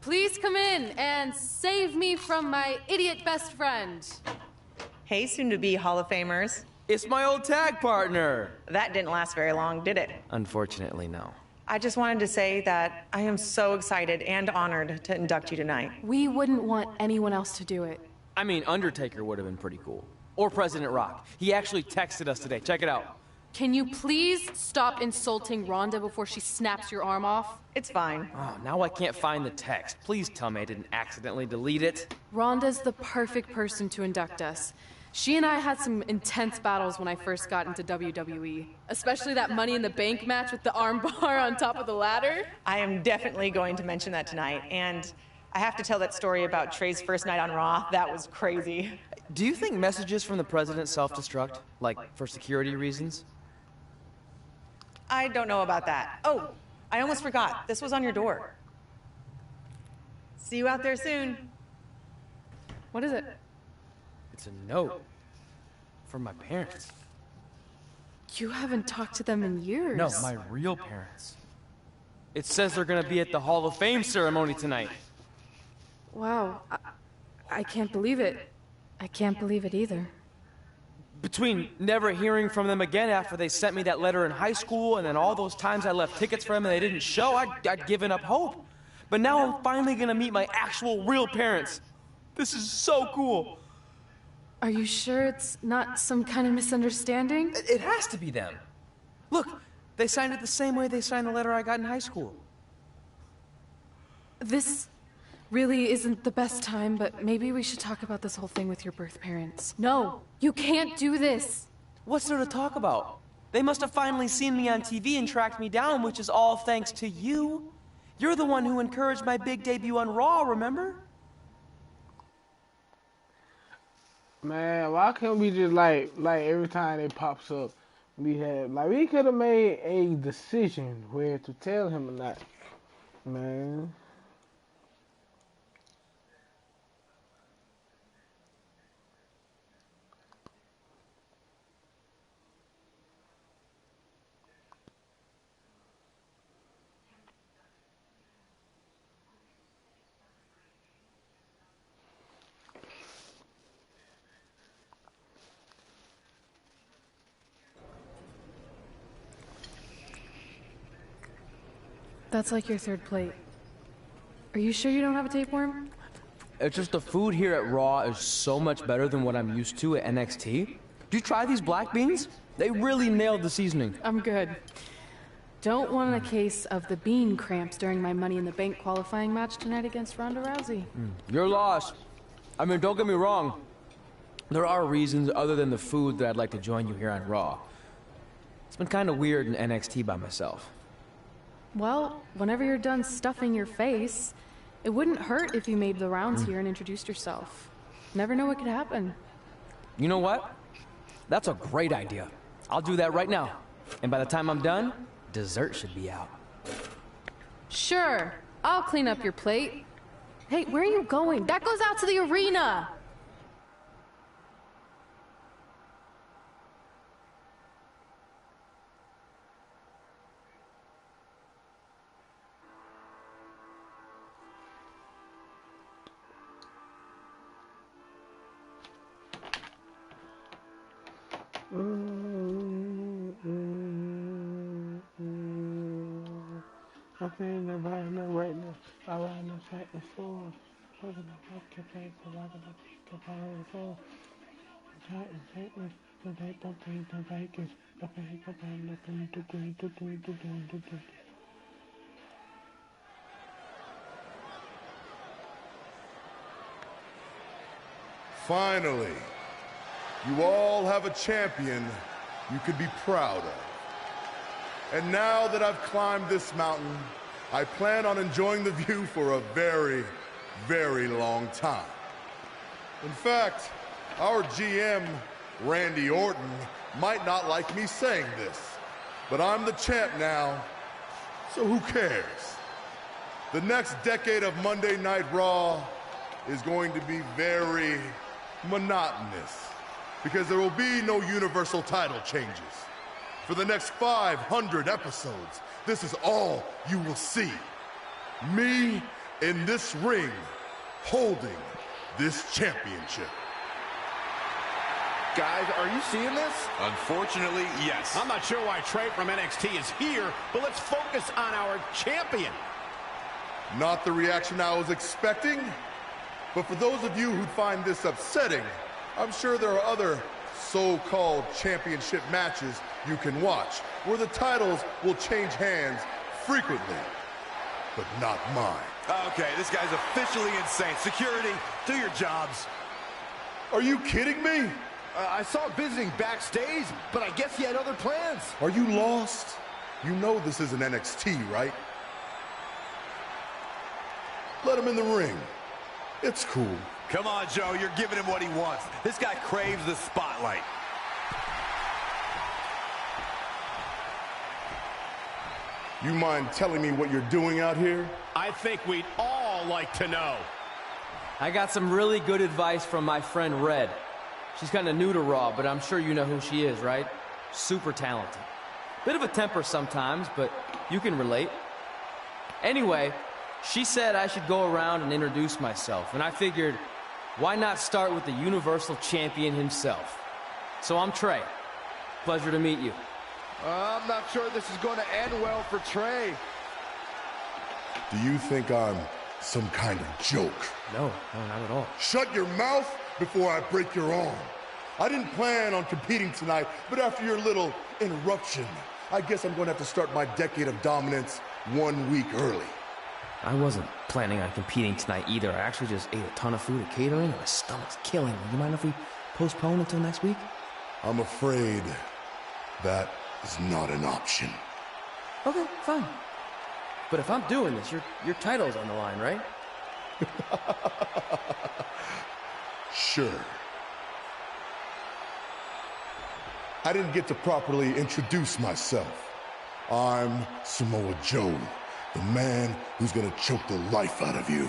Please come in and save me from my idiot best friend. Hey, soon-to-be Hall of Famers. It's my old tag partner. That didn't last very long, did it? Unfortunately, no. I just wanted to say that I am so excited and honored to induct you tonight. We wouldn't want anyone else to do it. I mean, Undertaker would have been pretty cool. Or President Rock. He actually texted us today. Check it out. Can you please stop insulting Rhonda before she snaps your arm off? It's fine. Oh, now I can't find the text. Please tell me I didn't accidentally delete it. Rhonda's the perfect person to induct us. She and I had some intense battles when I first got into WWE. Especially that Money in the Bank match with the arm bar on top of the ladder. I am definitely going to mention that tonight. And I have to tell that story about Trey's first night on Raw. That was crazy. Do you think messages from the president self-destruct? Like, for security reasons? I don't know about that. Oh, I almost forgot. This was on your door. See you out there soon. What is it? It's a note. From my parents. You haven't talked to them in years. No, my real parents. It says they're gonna be at the Hall of Fame ceremony tonight. Wow. I can't believe it. I can't believe it either. Between never hearing from them again after they sent me that letter in high school and then all those times I left tickets for them and they didn't show, I'd given up hope. But now I'm finally gonna meet my actual real parents. This is so cool. Are you sure it's not some kind of misunderstanding? It has to be them. Look, they signed it the same way they signed the letter I got in high school. This really isn't the best time, but maybe we should talk about this whole thing with your birth parents. No, you can't do this. What's there to talk about? They must have finally seen me on TV and tracked me down, which is all thanks to you. You're the one who encouraged my big debut on Raw, remember? Man, why can't we just like every time it pops up, we could have made a decision where to tell him or not, man. That's like your third plate. Are you sure you don't have a tapeworm? It's just the food here at Raw is so much better than what I'm used to at NXT. Did you try these black beans? They really nailed the seasoning. I'm good. Don't want a case of the bean cramps during my Money in the Bank qualifying match tonight against Ronda Rousey. Your loss. I mean, don't get me wrong. There are reasons other than the food that I'd like to join you here on Raw. It's been kind of weird in NXT by myself. Well, whenever you're done stuffing your face, it wouldn't hurt if you made the rounds here and introduced yourself. Never know what could happen. You know what? That's a great idea. I'll do that right now. And by the time I'm done, dessert should be out. Sure, I'll clean up your plate. Hey, where are you going? That goes out to the arena! I'm feeling right now. I ride no track and floor. Talking about campaigns, I ride no campaign and floor. Try and take me. Don't take the Vegas. Finally, you all have a champion you could be proud of. And now that I've climbed this mountain, I plan on enjoying the view for a very, very long time. In fact, our GM, Randy Orton, might not like me saying this, But I'm the champ now, so who cares? The next decade of Monday Night Raw is going to be very monotonous because there will be no universal title changes. For the next 500 episodes, this is all you will see. Me in this ring holding this championship. Guys, are you seeing this? Unfortunately, yes. I'm not sure why Trey from NXT is here, but let's focus on our champion. Not the reaction I was expecting, but for those of you who find this upsetting, I'm sure there are other so-called championship matches you can watch where the titles will change hands frequently, but not mine. Okay, this guy's officially insane. Security, do your jobs. Are you kidding me? I saw him visiting backstage, but I guess he had other plans. Are you lost? You know this isn't NXT, right? Let him in the ring. It's cool. Come on, Joe, you're giving him what he wants. This guy craves the spotlight. You mind telling me what you're doing out here? I think we'd all like to know. I got some really good advice from my friend Red. She's kind of new to Raw, but I'm sure you know who she is, right? Super talented. Bit of a temper sometimes, but you can relate. Anyway, she said I should go around and introduce myself, and I figured, why not start with the Universal Champion himself? So I'm Trey. Pleasure to meet you. I'm not sure this is going to end well for Trey. Do you think I'm some kind of joke? No, not at all. Shut your mouth before I break your arm. I didn't plan on competing tonight, but after your little interruption, I guess I'm going to have to start my decade of dominance 1 week early. I wasn't planning on competing tonight either. I actually just ate a ton of food at catering and my stomach's killing me. You mind if we postpone until next week? I'm afraid that is not an option. Okay, fine. But if I'm doing this, your title's on the line, right? Sure. I didn't get to properly introduce myself. I'm Samoa Joe, the man who's gonna choke the life out of you.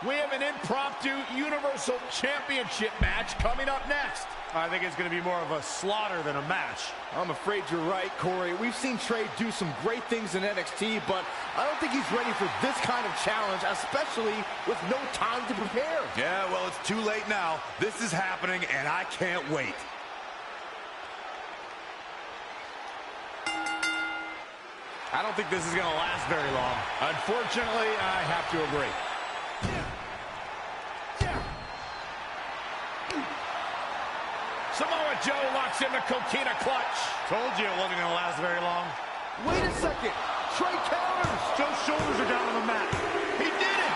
We have an impromptu Universal Championship match coming up next. I think it's going to be more of a slaughter than a match. I'm afraid you're right, Corey. We've seen Trey do some great things in NXT, but I don't think he's ready for this kind of challenge, especially with no time to prepare. Yeah, well, it's too late now. This is happening, and I can't wait. I don't think this is going to last very long. Unfortunately, I have to agree. Samoa Joe locks in the Coquina clutch. Told you it wasn't going to last very long. Wait a second. Trey counters. Joe's shoulders are down on the mat. He did it.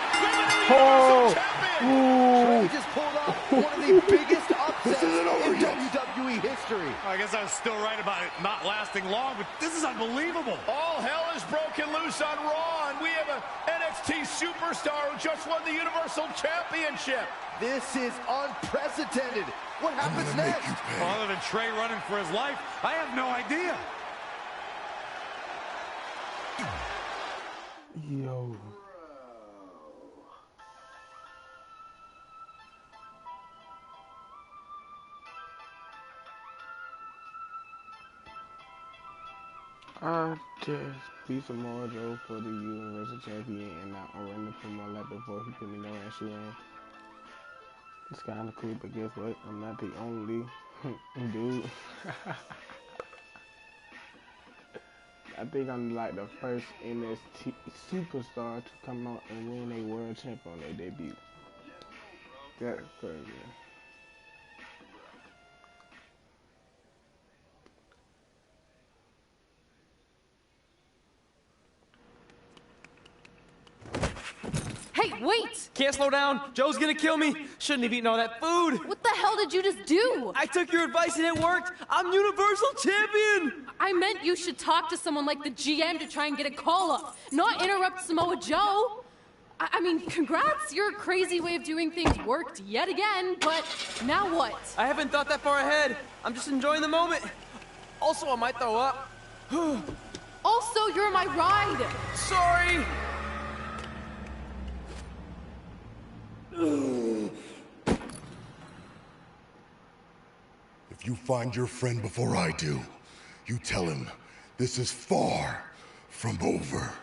Oh. Trey just pulled off one of the biggest upsets in WWE history. I guess I was still right about it not lasting long, but this is unbelievable. All hell is broken loose on Raw, and we have an NXT superstar who just won the Universal Championship. This is unprecedented. What happens next? Well, other than Trey running for his life, I have no idea. Yo. I just beat Samoa Joe for the Universal Champion, and now I'm running for my lap before he couldn't go and shoot him. It's kind of cool, but guess what? I'm not the only dude. I think I'm like the first NXT superstar to come out and win a world champ on their debut. That's crazy. Hey, wait! Can't slow down. Joe's gonna kill me. Shouldn't have eaten all that food. What the hell did you just do? I took your advice and it worked. I'm Universal Champion. I meant you should talk to someone like the GM to try and get a call up, not interrupt Samoa Joe. I mean, congrats! Your crazy way of doing things worked yet again, but now what? I haven't thought that far ahead. I'm just enjoying the moment. Also, I might throw up. Also, you're my ride! Sorry! If you find your friend before I do, you tell him this is far from over.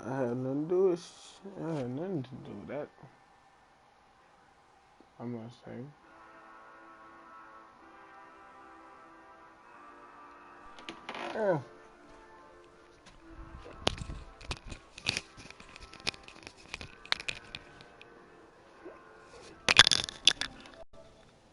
I had nothing to do with I had nothing to do with that. I must say. Yeah.